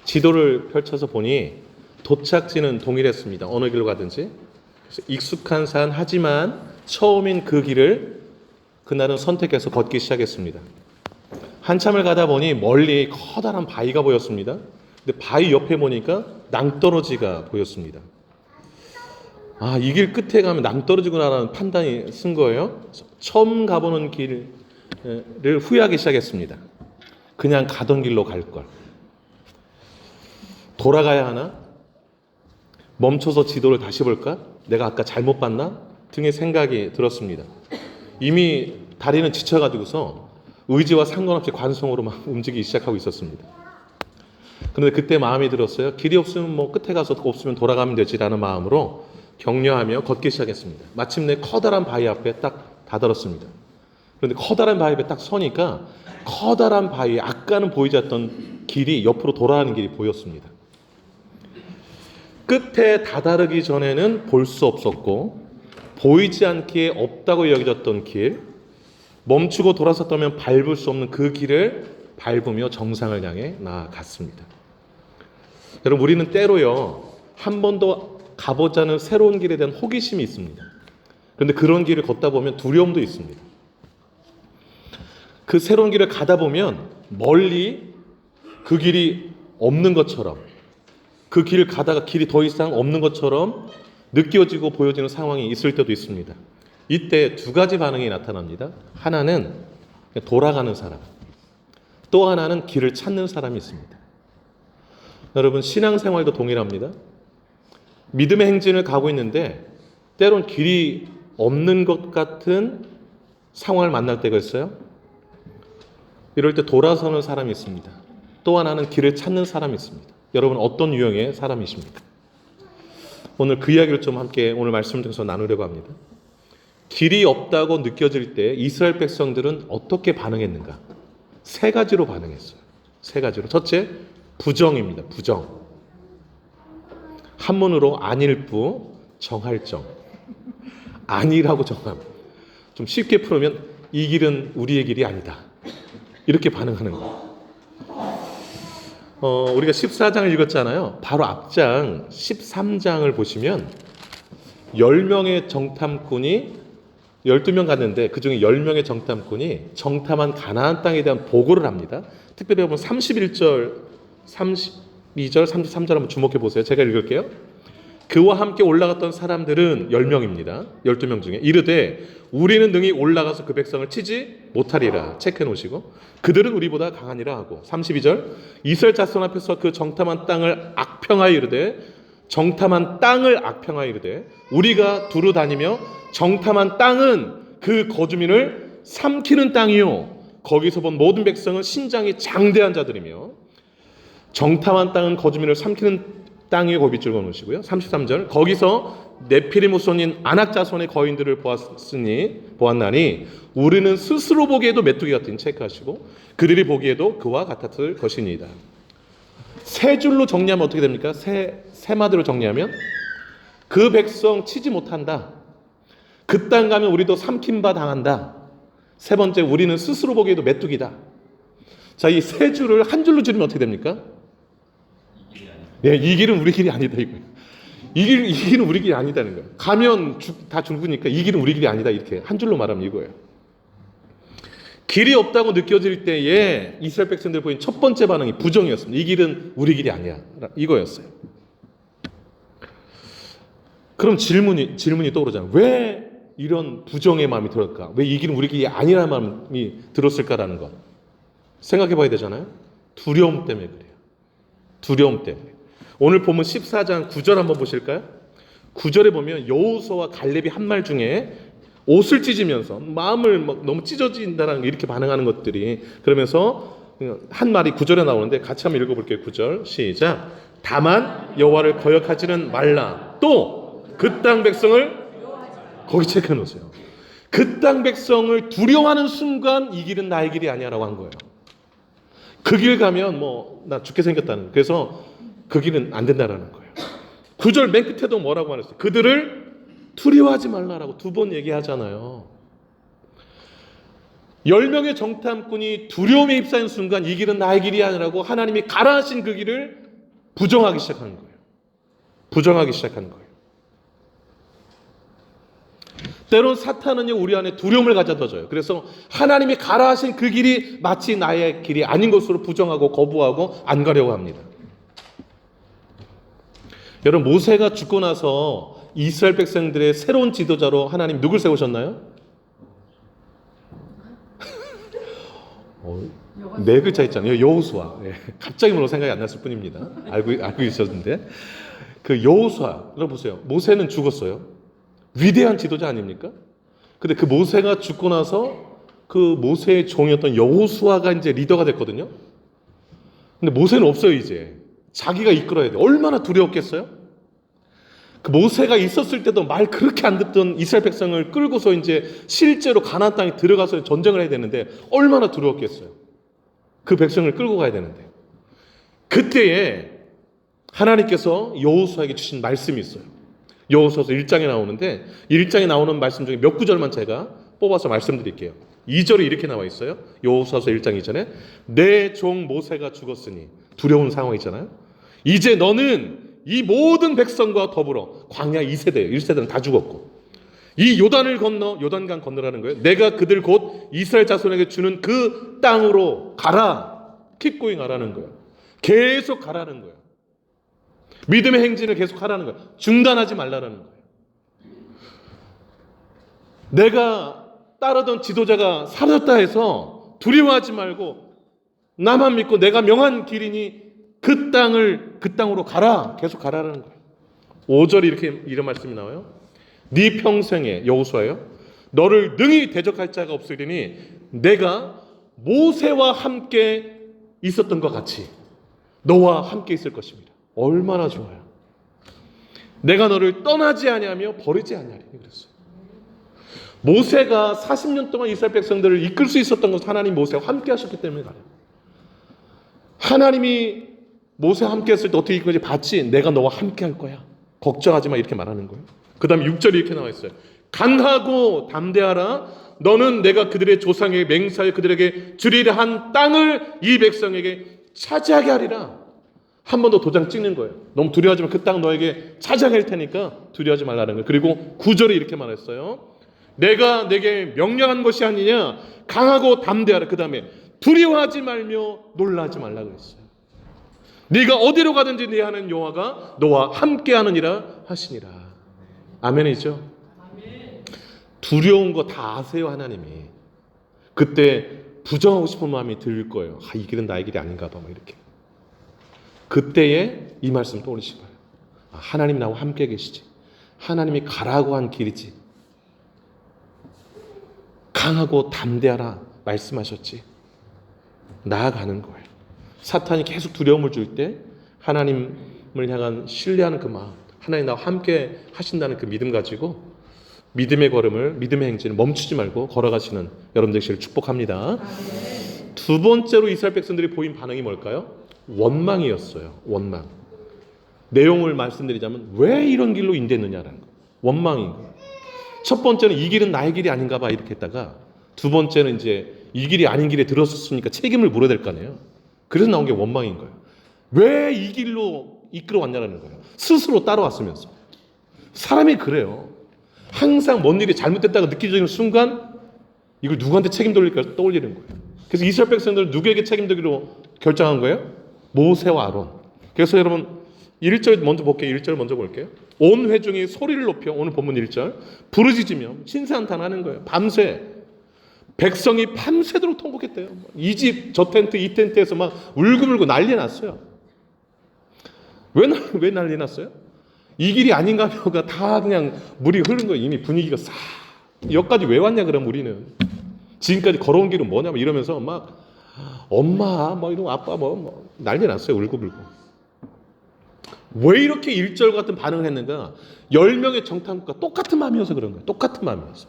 지도를 펼쳐서 보니 도착지는 동일했습니다. 어느 길로 가든지. 그래서 익숙한 산 하지만 처음인 그 길을 그날은 선택해서 걷기 시작했습니다. 한참을 가다 보니 멀리 커다란 바위가 보였습니다. 근데 바위 옆에 보니까 낭떠러지가 보였습니다. 아, 이 길 끝에 가면 낭떠러지구나라는 판단이 쓴 거예요. 처음 가보는 길을 후회하기 시작했습니다. 그냥 가던 길로 갈 걸. 돌아가야 하나? 멈춰서 지도를 다시 볼까? 내가 아까 잘못 봤나? 등의 생각이 들었습니다. 이미 다리는 지쳐가지고서 의지와 상관없이 관성으로 막 움직이기 시작하고 있었습니다. 그런데 그때 마음이 들었어요. 길이 없으면 뭐 끝에 가서 없으면 돌아가면 되지라는 마음으로 격려하며 걷기 시작했습니다. 마침내 커다란 바위 앞에 딱 다다랐습니다. 그런데 커다란 바위 앞에 딱 서니까 커다란 바위, 아까는 보이지 않던 길이 옆으로 돌아가는 길이 보였습니다. 끝에 다다르기 전에는 볼 수 없었고 보이지 않기에 없다고 여겨졌던 길, 멈추고 돌아섰다면 밟을 수 없는 그 길을 밟으며 정상을 향해 나아갔습니다. 여러분, 우리는 때로요, 한 번도 가보지 않은 새로운 길에 대한 호기심이 있습니다. 그런데 그런 길을 걷다 보면 두려움도 있습니다. 그 새로운 길을 가다 보면 멀리 그 길이 없는 것처럼, 그 길을 가다가 길이 더 이상 없는 것처럼 느껴지고 보여지는 상황이 있을 때도 있습니다. 이때 두 가지 반응이 나타납니다. 하나는 돌아가는 사람, 또 하나는 길을 찾는 사람이 있습니다. 여러분, 신앙생활도 동일합니다. 믿음의 행진을 가고 있는데 때론 길이 없는 것 같은 상황을 만날 때가 있어요. 이럴 때 돌아서는 사람이 있습니다. 또 하나는 길을 찾는 사람이 있습니다. 여러분, 어떤 유형의 사람이십니까? 오늘 그 이야기를 좀 함께 오늘 말씀을 통해서 나누려고 합니다. 길이 없다고 느껴질 때 이스라엘 백성들은 어떻게 반응했는가? 세 가지로 반응했어요. 세 가지로. 첫째, 부정입니다. 부정. 한문으로 안일부, 정할정. 아니라고 정함. 좀 쉽게 풀으면 이 길은 우리의 길이 아니다. 이렇게 반응하는 거예요. 우리가 14장을 읽었잖아요. 바로 앞장 13장을 보시면 10명의 정탐꾼이 12명 갔는데 그중에 10명의 정탐꾼이 정탐한 가나안 땅에 대한 보고를 합니다. 특별히 보면 31절, 32절, 33절 한번 주목해 보세요. 제가 읽을게요. 그와 함께 올라갔던 사람들은 10명입니다. 12명 중에 이르되 우리는 능히 올라가서 그 백성을 치지 못하리라. 체크해 놓으시고 그들은 우리보다 강하니라 하고 32절 이스라엘 자손 앞에서 그 정탐한 땅을 악평하여 이르되 정탐한 땅을 악평하여 이르되 우리가 두루 다니며 정탐한 땅은 그 거주민을 삼키는 땅이요 거기서 본 모든 백성은 신장이 장대한 자들이며 정탐한 땅은 거주민을 삼키는 땅 위에 고깃줄 거놓으시고요. 33절 거기서 네피림 후손인 아낙 자손의 거인들을 보았나니 우리는 스스로 보기에도 메뚜기 같으니 체크하시고 그들이 보기에도 그와 같았을 것이니이다. 세 줄로 정리하면 어떻게 됩니까? 세 마디로 정리하면 그 백성 치지 못한다. 그 땅 가면 우리도 삼킴바 당한다. 세 번째, 우리는 스스로 보기에도 메뚜기다. 자, 이 세 줄을 한 줄로 줄이면 어떻게 됩니까? 네, 이 길은 우리 길이 아니다 이거예요. 이 길은 우리 길이 아니다는 거예요. 가면 다 죽으니까 이 길은 우리 길이 아니다 이렇게 한 줄로 말하면 이거예요. 길이 없다고 느껴질 때에 이스라엘 백성들 보인 첫 번째 반응이 부정이었습니다. 이 길은 우리 길이 아니야 이거였어요. 그럼 질문이 떠오르잖아요. 왜 이런 부정의 마음이 들었을까? 왜 이 길은 우리 길이 아니라는 마음이 들었을까라는 거 생각해 봐야 되잖아요. 두려움 때문에 그래요. 두려움 때문에. 오늘 보면 14장 9절 한번 보실까요? 9절에 보면 여호수아와 갈렙이 한 말 중에 옷을 찢으면서 마음을 막 너무 찢어진다는 이렇게 반응하는 것들이 그러면서 한 말이 9절에 나오는데 같이 한번 읽어볼게요. 9절 시작. 다만 여호와를 거역하지는 말라. 또 그 땅 백성을 거기 체크해 놓으세요. 그 땅 백성을 두려워하는 순간 이 길은 나의 길이 아니야라고 한 거예요. 그 길 가면 뭐 나 죽게 생겼다는 거예요. 그래서 그 길은 안 된다라는 거예요. 9절 맨 끝에도 뭐라고 하셨어요? 그들을 두려워하지 말라라고 두 번 얘기하잖아요. 10명의 정탐꾼이 두려움에 휩싸인 순간 이 길은 나의 길이 아니라고 하나님이 가라 하신 그 길을 부정하기 시작하는 거예요. 부정하기 시작하는 거예요. 때론 사탄은요 우리 안에 두려움을 가져다 줘요. 그래서 하나님이 가라 하신 그 길이 마치 나의 길이 아닌 것으로 부정하고 거부하고 안 가려고 합니다. 여러분 모세가 죽고 나서 이스라엘 백성들의 새로운 지도자로 하나님 누굴 세우셨나요? 네 글자 있잖아요. 여호수아. 네. 갑자기 물론 생각이 안 났을 뿐입니다. 알고 있었는데 그 여호수아를 보세요. 모세는 죽었어요. 위대한 지도자 아닙니까? 근데 그 모세가 죽고 나서 그 모세의 종이었던 여호수아가 이제 리더가 됐거든요. 근데 모세는 없어요 이제. 자기가 이끌어야 돼. 얼마나 두려웠겠어요? 그 모세가 있었을 때도 말 그렇게 안 듣던 이스라엘 백성을 끌고서 이제 실제로 가나안 땅에 들어가서 전쟁을 해야 되는데 얼마나 두려웠겠어요. 그 백성을 끌고 가야 되는데 그때에 하나님께서 여호수아에게 주신 말씀이 있어요. 여호수아서 1장에 나오는데 1장에 나오는 말씀 중에 몇 구절만 제가 뽑아서 말씀드릴게요. 2절에 이렇게 나와 있어요. 여호수아서 1장 2절에 내 종 모세가 죽었으니 두려운 상황이잖아요. 이제 너는 이 모든 백성과 더불어 광야 2세대예요. 1세대는 다 죽었고 이 요단을 건너 요단강 건너라는 거예요. 내가 그들 곧 이스라엘 자손에게 주는 그 땅으로 가라. keep going 하라는 거예요. 계속 가라는 거예요. 믿음의 행진을 계속 하라는 거예요. 중단하지 말라는 거예요. 내가 따르던 지도자가 사라졌다 해서 두려워하지 말고 나만 믿고 내가 명한 길이니 그 땅으로 가라. 계속 가라는 거예요. 5절에 이런 말씀이 나와요. 네 평생에 여호수아요. 너를 능히 대적할 자가 없으리니 내가 모세와 함께 있었던 것 같이 너와 함께 있을 것입니다. 얼마나 좋아요. 내가 너를 떠나지 아니하며 버리지 아니하리니 그랬어요. 모세가 40년 동안 이스라엘 백성들을 이끌 수 있었던 것은 하나님 모세와 함께 하셨기 때문에 가요. 하나님이 모세와 함께 했을 때 어떻게 이끌지 봤지? 내가 너와 함께 할 거야. 걱정하지 마 이렇게 말하는 거예요. 그 다음에 6절이 이렇게 나와 있어요. 강하고 담대하라. 너는 내가 그들의 조상에게 맹세하여 그들에게 주리라 한 땅을 이 백성에게 차지하게 하리라. 한 번 더 도장 찍는 거예요. 너무 두려워하지 마. 그 땅 너에게 차지하게 할 테니까 두려워하지 말라는 거예요. 그리고 9절에 이렇게 말했어요. 내가 내게 명령한 것이 아니냐. 강하고 담대하라. 그 다음에 두려워하지 말며 놀라지 말라 그랬어요. 네가 어디로 가든지 네 하는 여호와가 너와 함께하느니라 하시니라. 아멘이죠. 두려운 거 다 아세요 하나님이. 그때 부정하고 싶은 마음이 들 거예요. 이 길은 나의 길이 아닌가 봐. 이렇게. 그때에 이 말씀 떠올리실 거예요. 하나님 나와 함께 계시지. 하나님이 가라고 한 길이지. 강하고 담대하라 말씀하셨지. 나아가는 거예요. 사탄이 계속 두려움을 줄 때 하나님 향한 신뢰하는 그 마음, 하나님 나와 함께 하신다는 그 믿음 가지고 믿음의 걸음을, 믿음의 행진을 멈추지 말고 걸어가시는 여러분 되시기를 축복합니다. 두 번째로 이스라엘 백성들이 보인 반응이 뭘까요? 원망이었어요. 원망. 내용을 말씀드리자면 왜 이런 길로 인도했느냐라는 거. 원망인 거예요. 첫 번째는 이 길은 나의 길이 아닌가 봐 이렇게 했다가 두 번째는 이제 이 길이 아닌 길에 들어섰으니까 책임을 물어야 될 거 아니에요. 그래서 나온 게 원망인 거예요. 왜 이 길로 이끌어왔냐라는 거예요. 스스로 따라왔으면서. 사람이 그래요. 항상 뭔 일이 잘못됐다고 느껴지는 순간 이걸 누구한테 책임 돌릴까 떠올리는 거예요. 그래서 이스라엘 백성들은 누구에게 책임지기로 결정한 거예요? 모세와 아론. 그래서 여러분 1절 먼저 볼게요. 1절 먼저 볼게요. 온 회중이 소리를 높여, 오늘 본문 1절, 부르짖으며 신세한탄하는 거예요. 밤새. 백성이 밤새도록 통곡했대요. 이 집 저 텐트 이 텐트에서 막 울고불고 난리 났어요. 왜 난리 났어요? 이 길이 아닌가 벼가 다 그냥 물이 흐른 거예요. 이미 분위기가 싹. 여기까지 왜 왔냐 그럼 우리는. 지금까지 걸어온 길은 뭐냐면 이러면서 막 엄마 뭐 이러고 아빠 뭐 난리 났어요. 울고불고. 왜 이렇게 1절 같은 반응을 했는가? 10명의 정탐꾼과 똑같은 마음이어서 그런 거예요. 똑같은 마음이어서.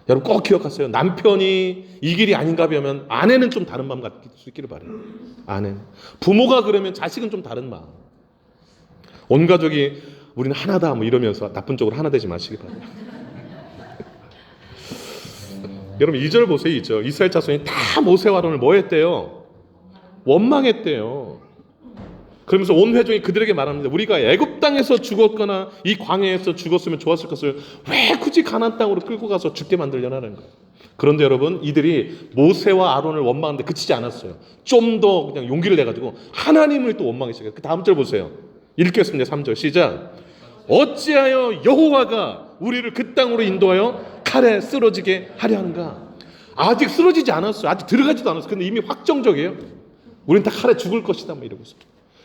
여러분 꼭 기억하세요. 남편이 이 길이 아닌가 하면 아내는 좀 다른 마음 갖을 수 있기를 바래요. 아내는. 부모가 그러면 자식은 좀 다른 마음. 온 가족이 우리는 하나다 뭐 이러면서 나쁜 쪽으로 하나 되지 마시기 바랍니다. 여러분 2절 보세요. 2절. 이스라엘 자손이 다 모세와 아론을 뭐 했대요? 원망했대요. 그러면서 온 회중이 그들에게 말합니다. 우리가 애굽 땅에서 죽었거나 이 광야에서 죽었으면 좋았을 것을 왜 굳이 가나안 땅으로 끌고 가서 죽게 만들려나라는 거예요. 그런데 여러분 이들이 모세와 아론을 원망하는데 그치지 않았어요. 좀 더 그냥 용기를 내가지고 하나님을 또 원망하기 시작해요. 그 다음 절 보세요. 읽겠습니다. 3절 시작. 어찌하여 여호와가 우리를 그 땅으로 인도하여 칼에 쓰러지게 하려 하는가. 아직 쓰러지지 않았어요. 아직 들어가지도 않았어요. 근데 이미 확정적이에요. 우리는 다 칼에 죽을 것이다 뭐 이러고서.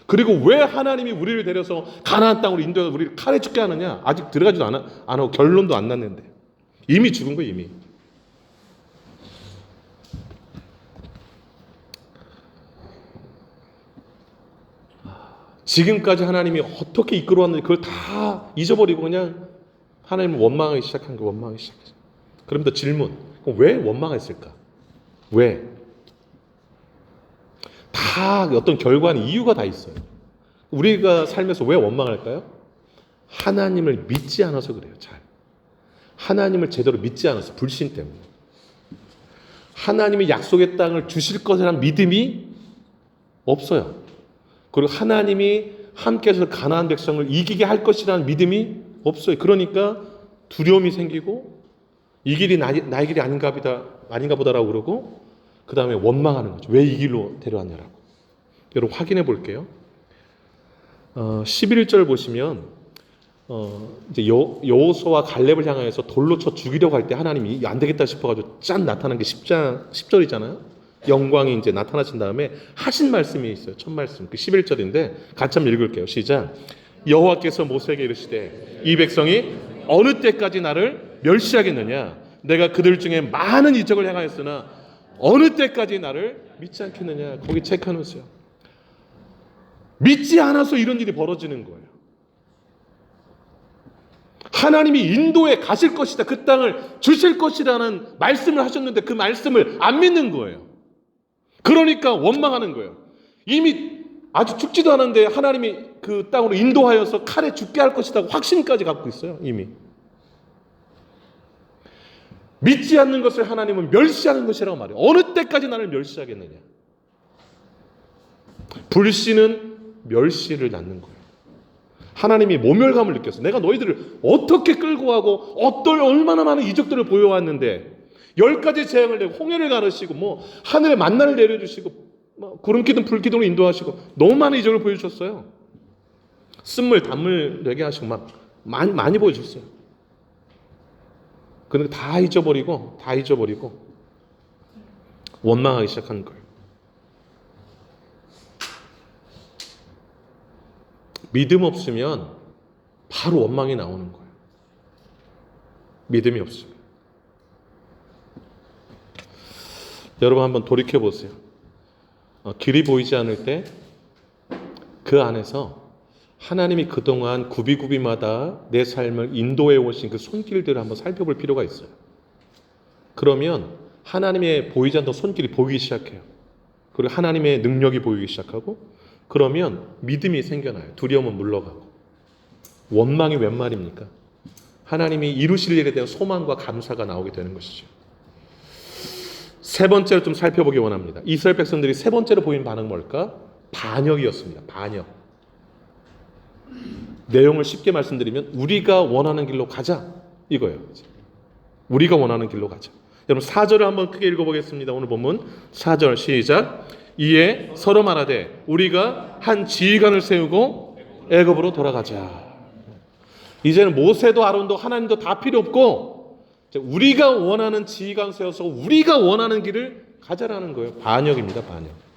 그리고 왜 하나님이 우리를 데려서 가나안 땅으로 인도해서 우리를 칼에 죽게 하느냐. 아직 들어가지도 안 하고 결론도 안 났는데 이미 죽은 거예요. 이미. 지금까지 하나님이 어떻게 이끌어왔는지 그걸 다 잊어버리고 그냥 하나님을 원망하기 시작한 거예요. 원망하기 시작했어요. 그럼 또 질문. 그럼 왜 원망했을까? 왜? 다 어떤 결과는 이유가 다 있어요. 우리가 살면서 왜 원망할까요? 하나님을 믿지 않아서 그래요. 잘. 하나님을 제대로 믿지 않아서 불신 때문에. 하나님이 약속의 땅을 주실 것이라는 믿음이 없어요. 그리고 하나님이 함께해서 가나안 백성을 이기게 할 것이라는 믿음이 없어요. 그러니까 두려움이 생기고 이 길이 나의 길이 아닌가 보다라고 그러고 그 다음에 원망하는 거죠. 왜 이 길로 데려왔냐라고. 여러분 확인해 볼게요. 11절 보시면 이제 여호수아와 갈렙을 향하여서 돌로 쳐 죽이려고 할 때 하나님이 안 되겠다 싶어가지고 짠 나타난 게 10절이잖아요. 영광이 이제 나타나신 다음에 하신 말씀이 있어요. 첫 말씀. 그 11절인데 같이 한번 읽을게요. 시작. 여호와께서 모세에게 이르시되 이 백성이 어느 때까지 나를 멸시하겠느냐. 내가 그들 중에 많은 이적을 행하였으나 어느 때까지 나를 믿지 않겠느냐. 거기 체크해놓으세요. 믿지 않아서 이런 일이 벌어지는 거예요. 하나님이 인도에 가실 것이다. 그 땅을 주실 것이라는 말씀을 하셨는데 그 말씀을 안 믿는 거예요. 그러니까 원망하는 거예요. 이미 아직 죽지도 않았는데 하나님이 그 땅으로 인도하여서 칼에 죽게 할 것이다 확신까지 갖고 있어요. 이미. 믿지 않는 것을 하나님은 멸시하는 것이라고 말해요. 어느 때까지 나를 멸시하겠느냐. 불신은 멸시를 낳는 거예요. 하나님이 모멸감을 느꼈어요. 내가 너희들을 어떻게 끌고 가고 얼마나 많은 이적들을 보여왔는데 10가지 재앙을 내고 홍해를 가르시고 뭐 하늘에 만나를 내려주시고 뭐 구름 기둥 불 기둥으로 인도하시고 너무 많은 이적을 보여주셨어요. 쓴물 단물 되게 하시고 막 많이 보여주셨어요. 그런데 다 잊어버리고 원망하기 시작한 거예요. 믿음 없으면 바로 원망이 나오는 거예요. 믿음이 없으면. 여러분 한번 돌이켜 보세요. 길이 보이지 않을 때 그 안에서 하나님이 그동안 구비구비마다 내 삶을 인도해 오신 그 손길들을 한번 살펴볼 필요가 있어요. 그러면 하나님의 보이지 않던 손길이 보이기 시작해요. 그리고 하나님의 능력이 보이기 시작하고, 그러면 믿음이 생겨나요. 두려움은 물러가고. 원망이 웬 말입니까? 하나님이 이루실 일에 대한 소망과 감사가 나오게 되는 것이죠. 세 번째로 좀 살펴보기 원합니다. 이스라엘 백성들이 세 번째로 보인 반응은 뭘까? 반역이었습니다. 반역. 내용을 쉽게 말씀드리면 우리가 원하는 길로 가자 이거예요. 우리가 원하는 길로 가자. 여러분 4절을 한번 크게 읽어보겠습니다. 오늘 본문 4절 시작. 이에 서로 말하되 우리가 한 지휘관을 세우고 애굽으로 돌아가자. 이제는 모세도 아론도 하나님도 다 필요 없고 우리가 원하는 지휘관 세워서 우리가 원하는 길을 가자라는 거예요. 반역입니다. 반역.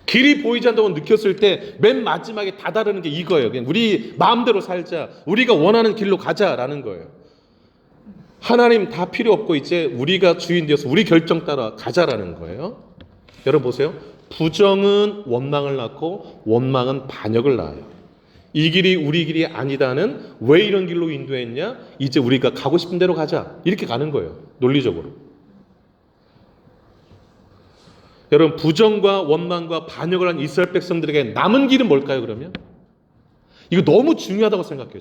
길이 보이지 않다고 느꼈을 때 맨 마지막에 다다르는 게 이거예요. 그냥 우리 마음대로 살자. 우리가 원하는 길로 가자라는 거예요. 하나님 다 필요 없고 이제 우리가 주인 되어서 우리 결정 따라 가자라는 거예요. 여러분 보세요. 부정은 원망을 낳고 원망은 반역을 낳아요. 이 길이 우리 길이 아니다는 왜 이런 길로 인도했냐? 이제 우리가 가고 싶은 대로 가자. 이렇게 가는 거예요. 논리적으로. 여러분 부정과 원망과 반역을 한 이스라엘 백성들에게 남은 길은 뭘까요? 그러면 이거 너무 중요하다고 생각해요.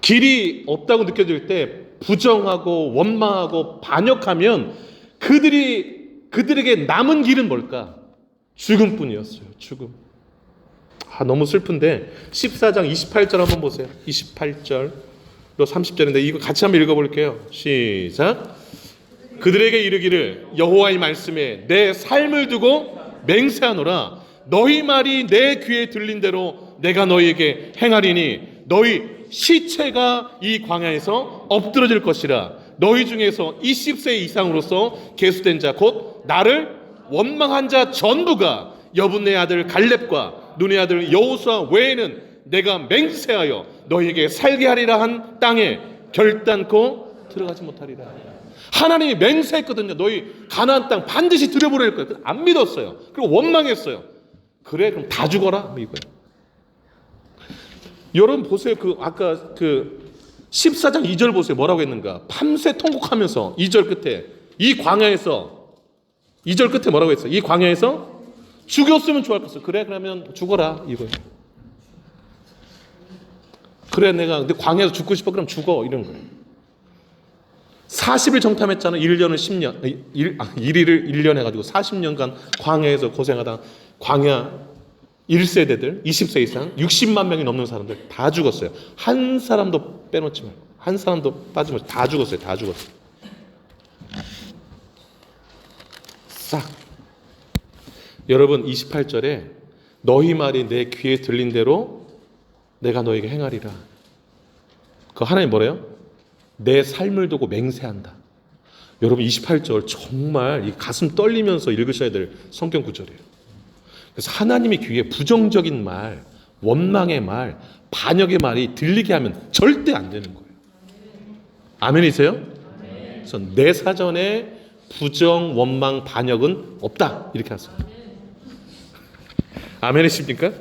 길이 없다고 느껴질 때 부정하고 원망하고 반역하면 그들에게 남은 길은 뭘까? 죽음뿐이었어요. 죽음. 너무 슬픈데 14장 28절 한번 보세요. 28절로 30절인데 이거 같이 한번 읽어볼게요. 시작. 그들에게 이르기를 여호와의 말씀에 내 삶을 두고 맹세하노라. 너희 말이 내 귀에 들린 대로 내가 너희에게 행하리니 너희 시체가 이 광야에서 엎드러질 것이라. 너희 중에서 20세 이상으로서 계수된 자 곧 나를 원망한 자 전부가 여분네 아들 갈렙과 눈의 아들 여호수아 외에는 내가 맹세하여 너희에게 살게 하리라 한 땅에 결단코 들어가지 못하리라. 하나님이 맹세했거든요. 너희 가나안 땅 반드시 들여보낼 거예요. 안 믿었어요. 그리고 원망했어요. 그래 그럼 다 죽어라 이거예요. 여러분 보세요. 아까 14장 2절 보세요. 뭐라고 했는가? 밤새 통곡하면서 2절 끝에 이 광야에서 2절 끝에 뭐라고 했어요? 이 광야에서 죽였으면 좋을 것을. 그래 그러면 죽어라 이거예요. 그래 내가 근데 광야에서 죽고 싶어 그럼 죽어 이런 거예요. 40일 정탐했잖아요. 1년을 10년 1일을 1년 해가지고 40년간 광야에서 고생하다 광야 1세대들 20세 이상 60만 명이 넘는 사람들 다 죽었어요. 한 사람도 빼놓지 말고 한 사람도 빠지면 다 죽었어요. 다 죽었어요. 싹. 여러분 28절에 너희 말이 내 귀에 들린 대로 내가 너에게 행하리라. 그 하나님 뭐래요? 내 삶을 두고 맹세한다. 여러분 28절 정말 이 가슴 떨리면서 읽으셔야 될 성경 구절이에요. 그래서 하나님의 귀에 부정적인 말, 원망의 말, 반역의 말이 들리게 하면 절대 안 되는 거예요. 아멘이세요? 그래서 내 사전에 부정, 원망, 반역은 없다 이렇게 하세요. 아멘이십니까?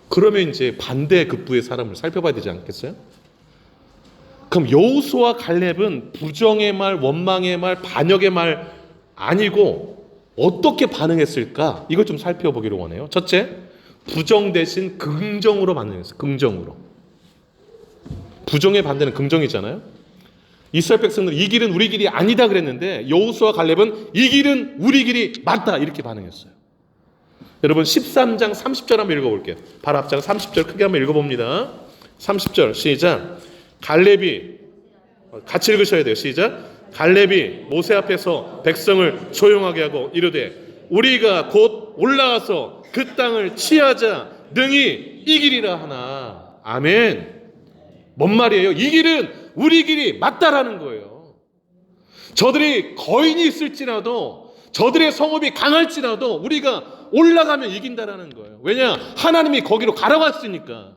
그러면 이제 반대 급부의 사람을 살펴봐야 되지 않겠어요? 그럼 여호수아와 갈렙은 부정의 말, 원망의 말, 반역의 말 아니고 어떻게 반응했을까? 이걸 좀 살펴보기를 원해요. 첫째, 부정 대신 긍정으로 반응했어요. 긍정으로. 부정의 반대는 긍정이잖아요. 이스라엘 백성들은 이 길은 우리 길이 아니다 그랬는데 여호수아와 갈렙은 이 길은 우리 길이 맞다 이렇게 반응했어요. 여러분 13장 30절 한번 읽어볼게요. 바로 앞장 30절 크게 한번 읽어봅니다. 30절 시작. 갈렙이 같이 읽으셔야 돼요. 시작. 갈렙이 모세 앞에서 백성을 조용하게 하고 이르되 우리가 곧 올라가서 그 땅을 취하자 능히 이기리라 하나. 아멘. 뭔 말이에요? 이 길은 우리 길이 맞다라는 거예요. 저들이 거인이 있을지라도 저들의 성읍이 강할지라도 우리가 올라가면 이긴다라는 거예요. 왜냐? 하나님이 거기로 가라왔으니까.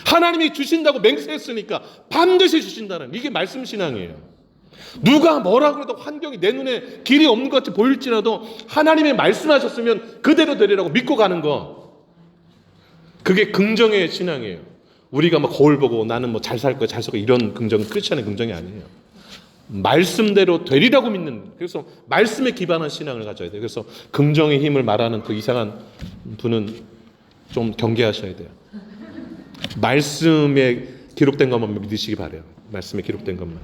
하나님이 주신다고 맹세했으니까 반드시 주신다는 이게 말씀 신앙이에요. 누가 뭐라고 해도 환경이 내 눈에 길이 없는 것 같이 보일지라도 하나님의 말씀하셨으면 그대로 되리라고 믿고 가는 거. 그게 긍정의 신앙이에요. 우리가 막 거울 보고 나는 뭐 잘 살 거야, 잘 살 거야 이런 긍정은 크리스천의 긍정이 아니에요. 말씀대로 되리라고 믿는, 그래서 말씀에 기반한 신앙을 가져야 돼요. 그래서 긍정의 힘을 말하는 그 이상한 분은 좀 경계하셔야 돼요. 말씀에 기록된 것만 믿으시기 바래요. 말씀에 기록된 것만.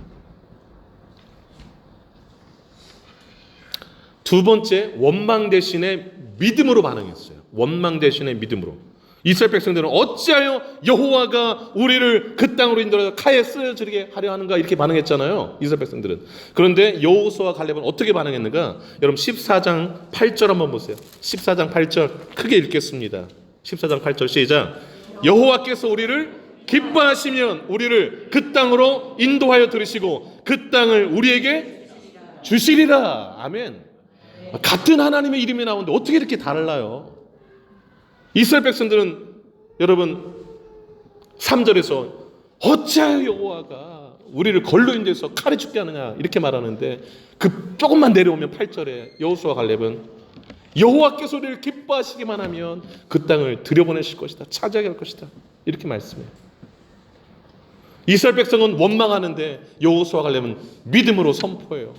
두 번째, 원망 대신에 믿음으로 반응했어요. 원망 대신에 믿음으로. 이스라엘 백성들은 어찌하여 여호와가 우리를 그 땅으로 인도하여 칼에 쓰여지게 하려 하는가 이렇게 반응했잖아요. 이스라엘 백성들은. 그런데 여호수아와 갈렙은 어떻게 반응했는가? 여러분 14장 8절 한번 보세요. 14장 8절 크게 읽겠습니다. 14장 8절 시작. 여호와께서 우리를 기뻐하시면 우리를 그 땅으로 인도하여 들으시고 그 땅을 우리에게 주시리라. 아멘. 같은 하나님의 이름이 나오는데 어떻게 이렇게 달라요? 이스라엘 백성들은 여러분 3절에서 어찌하여 여호와가 우리를 걸로 인도해서 칼에 죽게 하느냐 이렇게 말하는데 그 조금만 내려오면 8절에 여호수아 갈렙은 여호와께서 우리를 기뻐하시기만 하면 그 땅을 들여보내실 것이다. 차지하게 할 것이다. 이렇게 말씀해요. 이스라엘 백성은 원망하는데 여호수아 갈렙은 믿음으로 선포해요.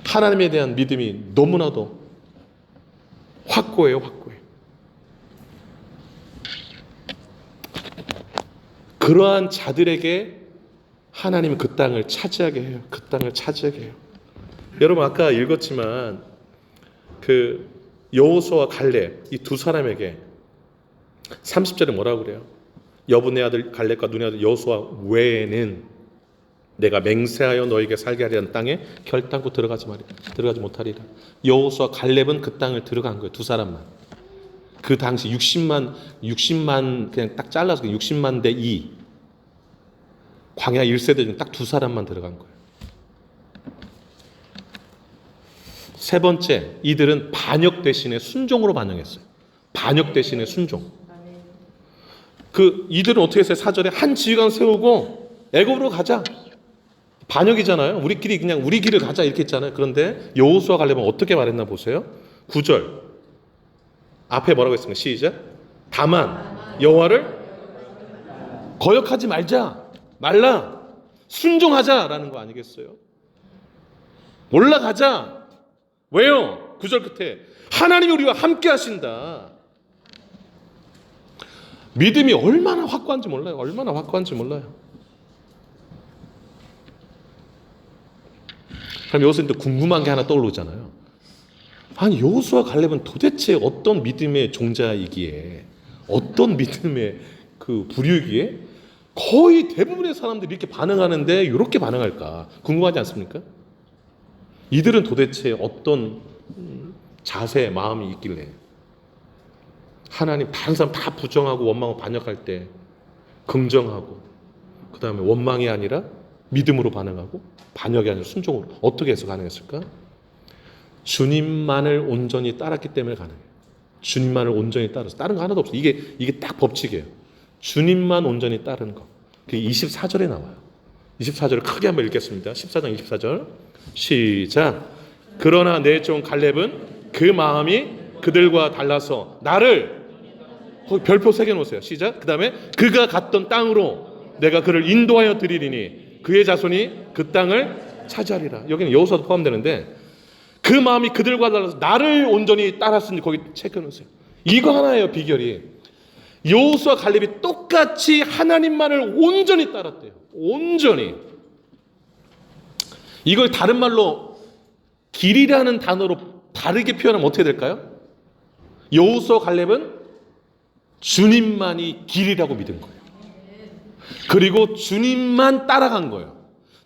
하나님에 대한 믿음이 너무나도 확고해요. 확고해요. 그러한 자들에게 하나님은 그 땅을 차지하게 해요. 그 땅을 차지하게 해요. 여러분 아까 읽었지만 그 여호수아와 갈렙 이 두 사람에게 30절에 뭐라고 그래요? 여분의 아들 갈렙과 눈의 아들 여호수아 외에는 내가 맹세하여 너에게 살게 하려는 땅에 결단코 들어가지 못하리라. 여호수아 갈렙은 그 땅을 들어간 거예요. 두 사람만. 그 당시 60만 그냥 딱 잘라서 60만 대 2 광야 1세대 중 딱 두 사람만 들어간 거예요. 세 번째, 이들은 반역 대신에 순종으로 반응했어요. 반역 대신에 순종. 이들은 어떻게 했어요? 4절에 한 지휘관 세우고 애굽으로 가자. 반역이잖아요. 우리끼리 그냥 우리 길을 가자 이렇게 했잖아요. 그런데 여호수아 갈렙은 어떻게 말했나 보세요. 9절 앞에 뭐라고 했습니까? 시작. 다만 여호와를 거역하지 말라. 순종하자라는 거 아니겠어요? 올라가자. 왜요? 9절 끝에 하나님이 우리와 함께 하신다. 믿음이 얼마나 확고한지 몰라요. 얼마나 확고한지 몰라요. 그럼 여기서 또 궁금한 게 하나 떠오르잖아요. 아니 여호수아 갈렙은 도대체 어떤 믿음의 종자이기에 어떤 믿음의 그 부류이기에 거의 대부분의 사람들이 이렇게 반응하는데 이렇게 반응할까 궁금하지 않습니까? 이들은 도대체 어떤 자세, 마음이 있길래 하나님 다른 사람 다 부정하고 원망하고 반역할 때 긍정하고 그 다음에 원망이 아니라 믿음으로 반응하고 반역이 아니라 순종으로 어떻게 해서 가능했을까? 주님만을 온전히 따랐기 때문에 가능해요. 주님만을 온전히 따라서 다른 거 하나도 없어요. 이게 딱 법칙이에요. 주님만 온전히 따르는 거. 그게 24절에 나와요. 24절을 크게 한번 읽겠습니다. 14장 24절 시작. 그러나 내 종 갈렙은 그 마음이 그들과 달라서 나를 거기 별표 3개 놓으세요. 시작. 그 다음에 그가 갔던 땅으로 내가 그를 인도하여 드리리니 그의 자손이 그 땅을 차지하리라. 여기는 여호수아도 포함되는데 그 마음이 그들과 달라서 나를 온전히 따랐으니 거기 체크 놓으세요. 이거 하나예요. 비결이. 여호수아 갈렙이 똑같이 하나님만을 온전히 따랐대요. 온전히. 이걸 다른 말로 길이라는 단어로 다르게 표현하면 어떻게 될까요? 여호수아 갈렙은 주님만이 길이라고 믿은 거예요. 그리고 주님만 따라간 거예요.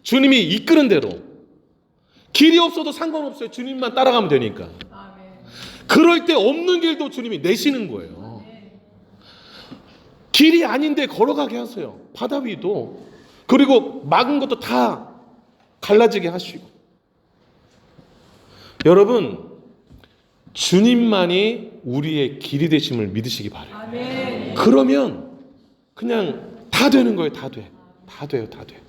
주님이 이끄는 대로. 길이 없어도 상관없어요. 주님만 따라가면 되니까. 그럴 때 없는 길도 주님이 내시는 거예요. 길이 아닌데 걸어가게 하세요. 바다 위도. 그리고 막은 것도 다 갈라지게 하시고. 여러분, 주님만이 우리의 길이 되심을 믿으시기 바라요. 아멘. 그러면 그냥 다 되는 거예요. 다 돼. 다 돼요. 다 돼.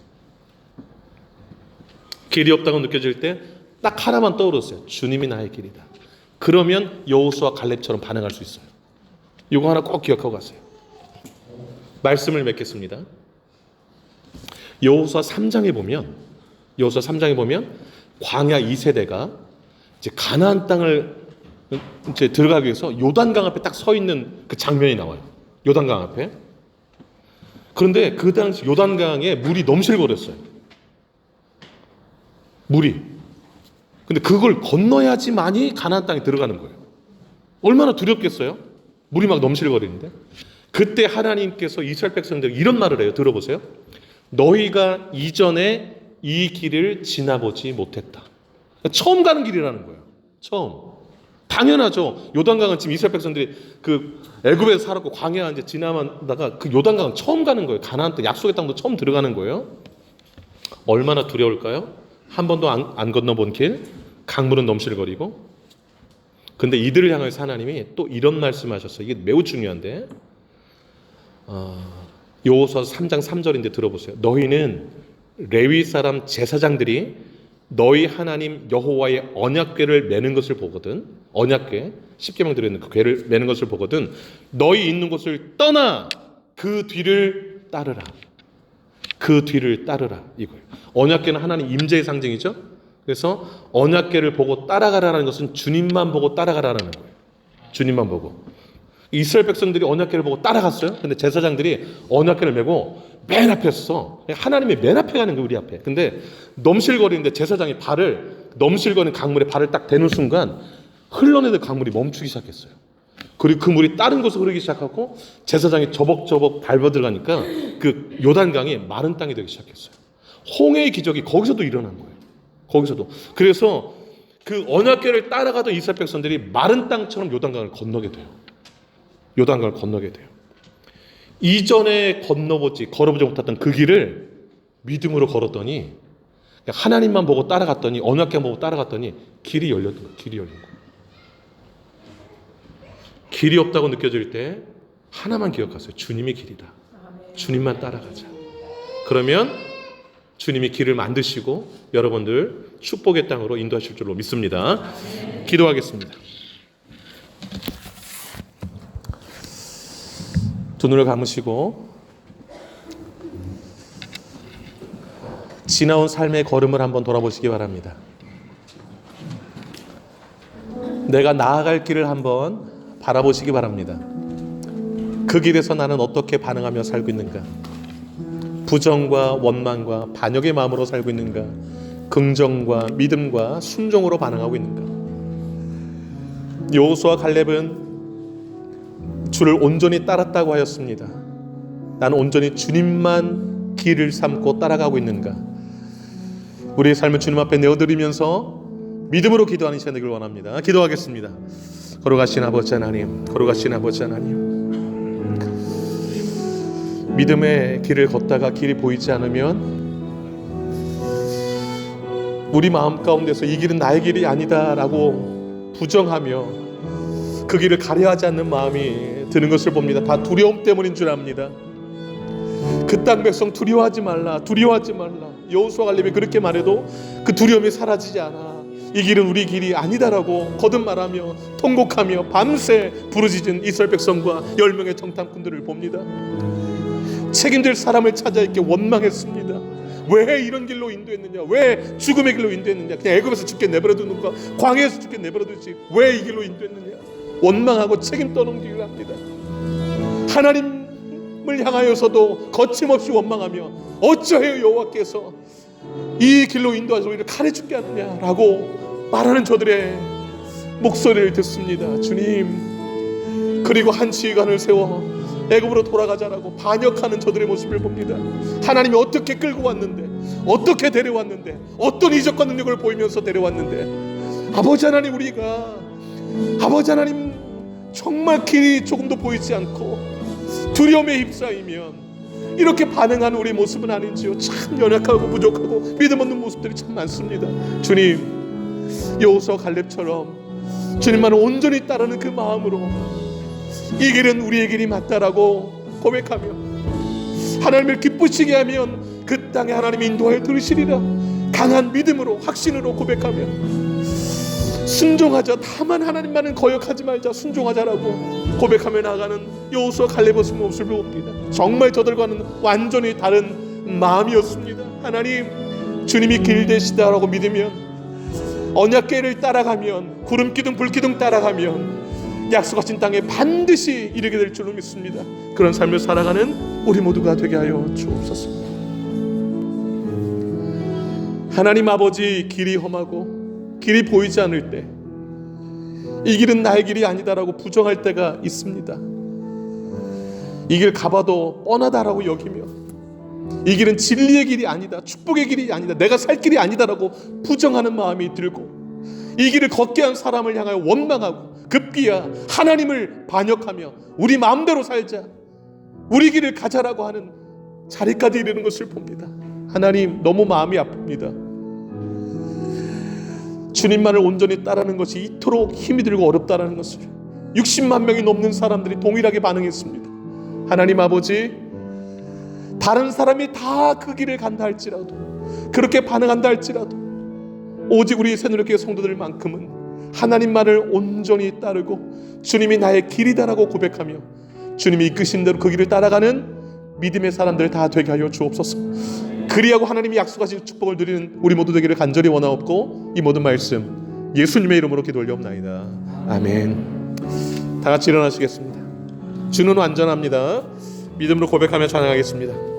길이 없다고 느껴질 때 딱 하나만 떠오르세요. 주님이 나의 길이다. 그러면 여호수아 갈렙처럼 반응할 수 있어요. 이거 하나 꼭 기억하고 가세요. 말씀을 맺겠습니다. 여호수아 3장에 보면 광야 2세대가 이제 가나안 땅을 이제 들어가기 위해서 요단강 앞에 딱 서 있는 그 장면이 나와요. 요단강 앞에. 그런데 그 당시 요단강에 물이 넘실거렸어요. 물이. 근데 그걸 건너야지만이 가나안 땅에 들어가는 거예요. 얼마나 두렵겠어요? 물이 막 넘실거리는데. 그때 하나님께서 이스라엘 백성들에게 이런 말을 해요. 들어보세요. 너희가 이전에 이 길을 지나보지 못했다. 처음 가는 길이라는 거예요. 처음. 당연하죠. 요단강은 지금 이스라엘 백성들이 그 애굽에서 살았고 광야 이제 지나다가 그 요단강은 처음 가는 거예요. 가나안 땅, 약속의 땅도 처음 들어가는 거예요. 얼마나 두려울까요? 한 번도 안 건너본 길, 강물은 넘실거리고. 근데 이들을 향해서 하나님이 또 이런 말씀하셨어요. 이게 매우 중요한데, 여호수아서 3장 3절인데 들어보세요. 너희는 레위 사람 제사장들이 너희 하나님 여호와의 언약궤를 매는 것을 보거든, 언약궤 10계명 들어있는 그 궤를 매는 것을 보거든 너희 있는 곳을 떠나 그 뒤를 따르라. 그 뒤를 따르라 이거예요. 언약궤는 하나님 임재의 상징이죠. 그래서 언약궤를 보고 따라가라는 것은 주님만 보고 따라가라는 거예요. 주님만 보고. 이스라엘 백성들이 언약궤를 보고 따라갔어요. 근데 제사장들이 언약궤를 메고 맨 앞에 서 하나님이 맨 앞에 가는 거예요. 우리 앞에. 근데 넘실거리는데 제사장이 넘실거리는 강물에 발을 딱 대는 순간 흘러내던 강물이 멈추기 시작했어요. 그리고 그 물이 다른 곳으로 흐르기 시작하고 제사장이 저벅저벅 밟아 들어가니까 그 요단강이 마른 땅이 되기 시작했어요. 홍해의 기적이 거기서도 일어난 거예요. 거기서도. 그래서 그 언약궤를 따라가던 이스라엘 백성들이 마른 땅처럼 요단강을 건너게 돼요. 요단강을 건너게 돼요. 이전에 걸어보지 못했던 그 길을 믿음으로 걸었더니 하나님만 보고 따라갔더니 언약궤 보고 따라갔더니 길이 열렸던 거예요. 길이 열린 거예요. 길이 없다고 느껴질 때 하나만 기억하세요. 주님이 길이다. 주님만 따라가자. 그러면 주님이 길을 만드시고 여러분들 축복의 땅으로 인도하실 줄로 믿습니다. 기도하겠습니다. 두 눈을 감으시고 지나온 삶의 걸음을 한번 돌아보시기 바랍니다. 내가 나아갈 길을 한번 바라보시기 바랍니다. 그 길에서 나는 어떻게 반응하며 살고 있는가? 부정과 원망과 반역의 마음으로 살고 있는가? 긍정과 믿음과 순종으로 반응하고 있는가? 여호수아 갈렙은 주를 온전히 따랐다고 하였습니다. 나는 온전히 주님만 길을 삼고 따라가고 있는가? 우리의 삶을 주님 앞에 내어드리면서 믿음으로 기도하는 시간 되길 원합니다. 기도하겠습니다. 거룩하신 아버지 하나님, 거룩하신 아버지 하나님, 믿음의 길을 걷다가 길이 보이지 않으면 우리 마음 가운데서 이 길은 나의 길이 아니다라고 부정하며 그 길을 가려하지 않는 마음이 드는 것을 봅니다. 다 두려움 때문인 줄 압니다. 그 땅 백성 두려워하지 말라, 두려워하지 말라. 여호수아 갈렙이 그렇게 말해도 그 두려움이 사라지지 않아. 이 길은 우리 길이 아니다라고 거듭말하며 통곡하며 밤새 부르짖은 이스라엘 백성과 10명의 정탐꾼들을 봅니다. 책임질 사람을 찾아 있게 원망했습니다. 왜 이런 길로 인도했느냐? 왜 죽음의 길로 인도했느냐? 그냥 애굽에서 죽게 내버려 두는 거, 광야에서 죽게 내버려 두지 왜 이 길로 인도했느냐? 원망하고 책임 떠넘기를 합니다. 하나님을 향하여서도 거침없이 원망하며 어찌하여 여호와께서 이 길로 인도하셔서 우리를 칼에 죽게 하느냐라고 말하는 저들의 목소리를 듣습니다. 주님, 그리고 한 지휘관을 세워 애굽으로 돌아가자라고 반역하는 저들의 모습을 봅니다. 하나님이 어떻게 끌고 왔는데, 어떻게 데려왔는데, 어떤 이적과 능력을 보이면서 데려왔는데, 아버지 하나님, 우리가 아버지 하나님 정말 길이 조금도 보이지 않고 두려움에 휩싸이면 이렇게 반응하는 우리 모습은 아닌지요. 참 연약하고 부족하고 믿음 없는 모습들이 참 많습니다. 주님, 여호수아 갈렙처럼 주님만을 온전히 따르는 그 마음으로 이 길은 우리의 길이 맞다라고 고백하며 하나님을 기쁘시게 하면 그 땅에 하나님이 인도하여 들으시리라. 강한 믿음으로 확신으로 고백하며 순종하자. 다만 하나님만은 거역하지 말자. 순종하자라고 고백하며 나가는 여호수아 갈렙의 모습을 봅니다. 정말 저들과는 완전히 다른 마음이었습니다. 하나님, 주님이 길 되시다라고 믿으면, 언약궤를 따라가면, 구름 기둥 불 기둥 따라가면 약속하신 땅에 반드시 이르게 될 줄로 믿습니다. 그런 삶을 살아가는 우리 모두가 되게 하여 주옵소서. 하나님 아버지, 길이 험하고 길이 보이지 않을 때, 이 길은 나의 길이 아니다라고 부정할 때가 있습니다. 이 길 가봐도 뻔하다라고 여기며, 이 길은 진리의 길이 아니다, 축복의 길이 아니다, 내가 살 길이 아니다라고 부정하는 마음이 들고, 이 길을 걷게 한 사람을 향하여 원망하고 급기야 하나님을 반역하며 우리 마음대로 살자, 우리 길을 가자라고 하는 자리까지 이르는 것을 봅니다. 하나님, 너무 마음이 아픕니다. 주님만을 온전히 따르는 것이 이토록 힘이 들고 어렵다라는 것을 60만 명이 넘는 사람들이 동일하게 반응했습니다. 하나님 아버지, 다른 사람이 다 그 길을 간다 할지라도, 그렇게 반응한다 할지라도, 오직 우리 새누리교회 성도들만큼은 하나님만을 온전히 따르고 주님이 나의 길이다라고 고백하며 주님이 이끄신 대로 그 길을 따라가는 믿음의 사람들 다 되게 하여 주옵소서. 그리하고 하나님이 약속하신 축복을 누리는 우리 모두 되기를 간절히 원하옵고, 이 모든 말씀 예수님의 이름으로 기도 올려옵나이다. 아멘. 다 같이 일어나시겠습니다. 주는 완전합니다. 믿음으로 고백하며 찬양하겠습니다.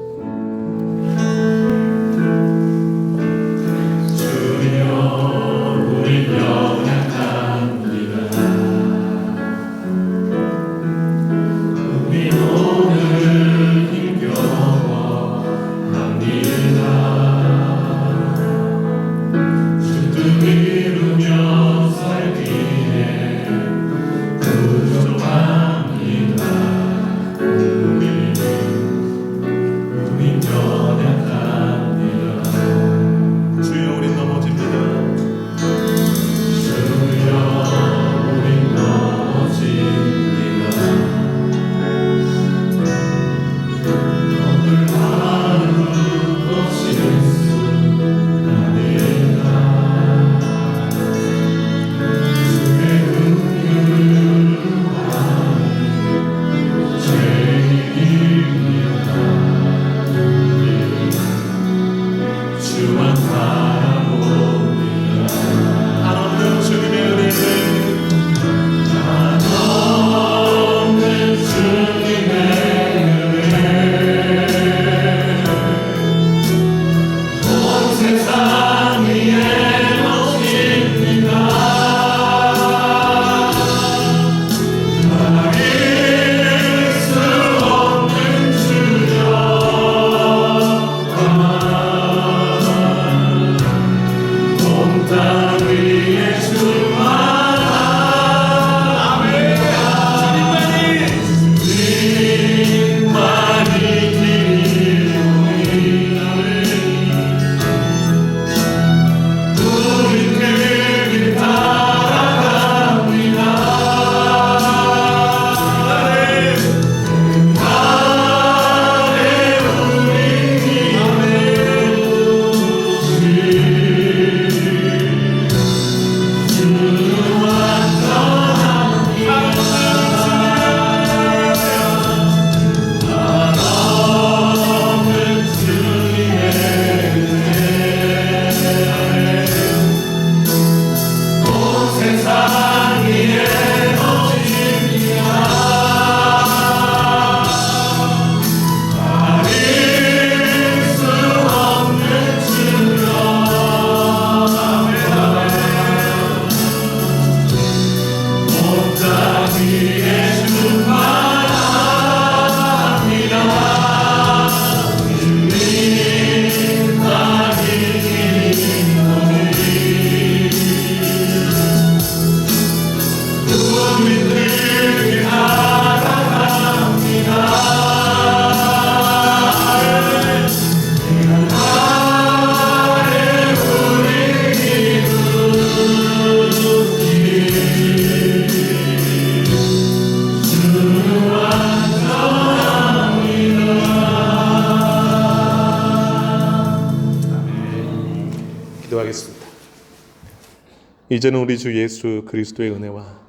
이제는 우리 주 예수 그리스도의 은혜와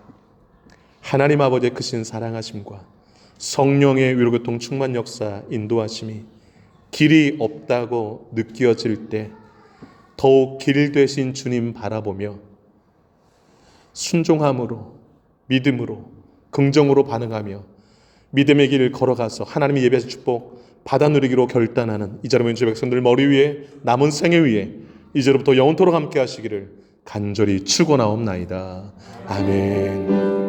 하나님 아버지의 크신 사랑하심과 성령의 위로교통 충만 역사 인도하심이 길이 없다고 느껴질 때 더욱 길 되신 주님 바라보며 순종함으로 믿음으로 긍정으로 반응하며 믿음의 길을 걸어가서 하나님의 예배의 축복 받아 누리기로 결단하는 이 자리에 있는 백성들 머리 위에 남은 생애 위에 이제로부터 영원토록 함께 하시기를 간절히 축원하옵나이다. 아멘.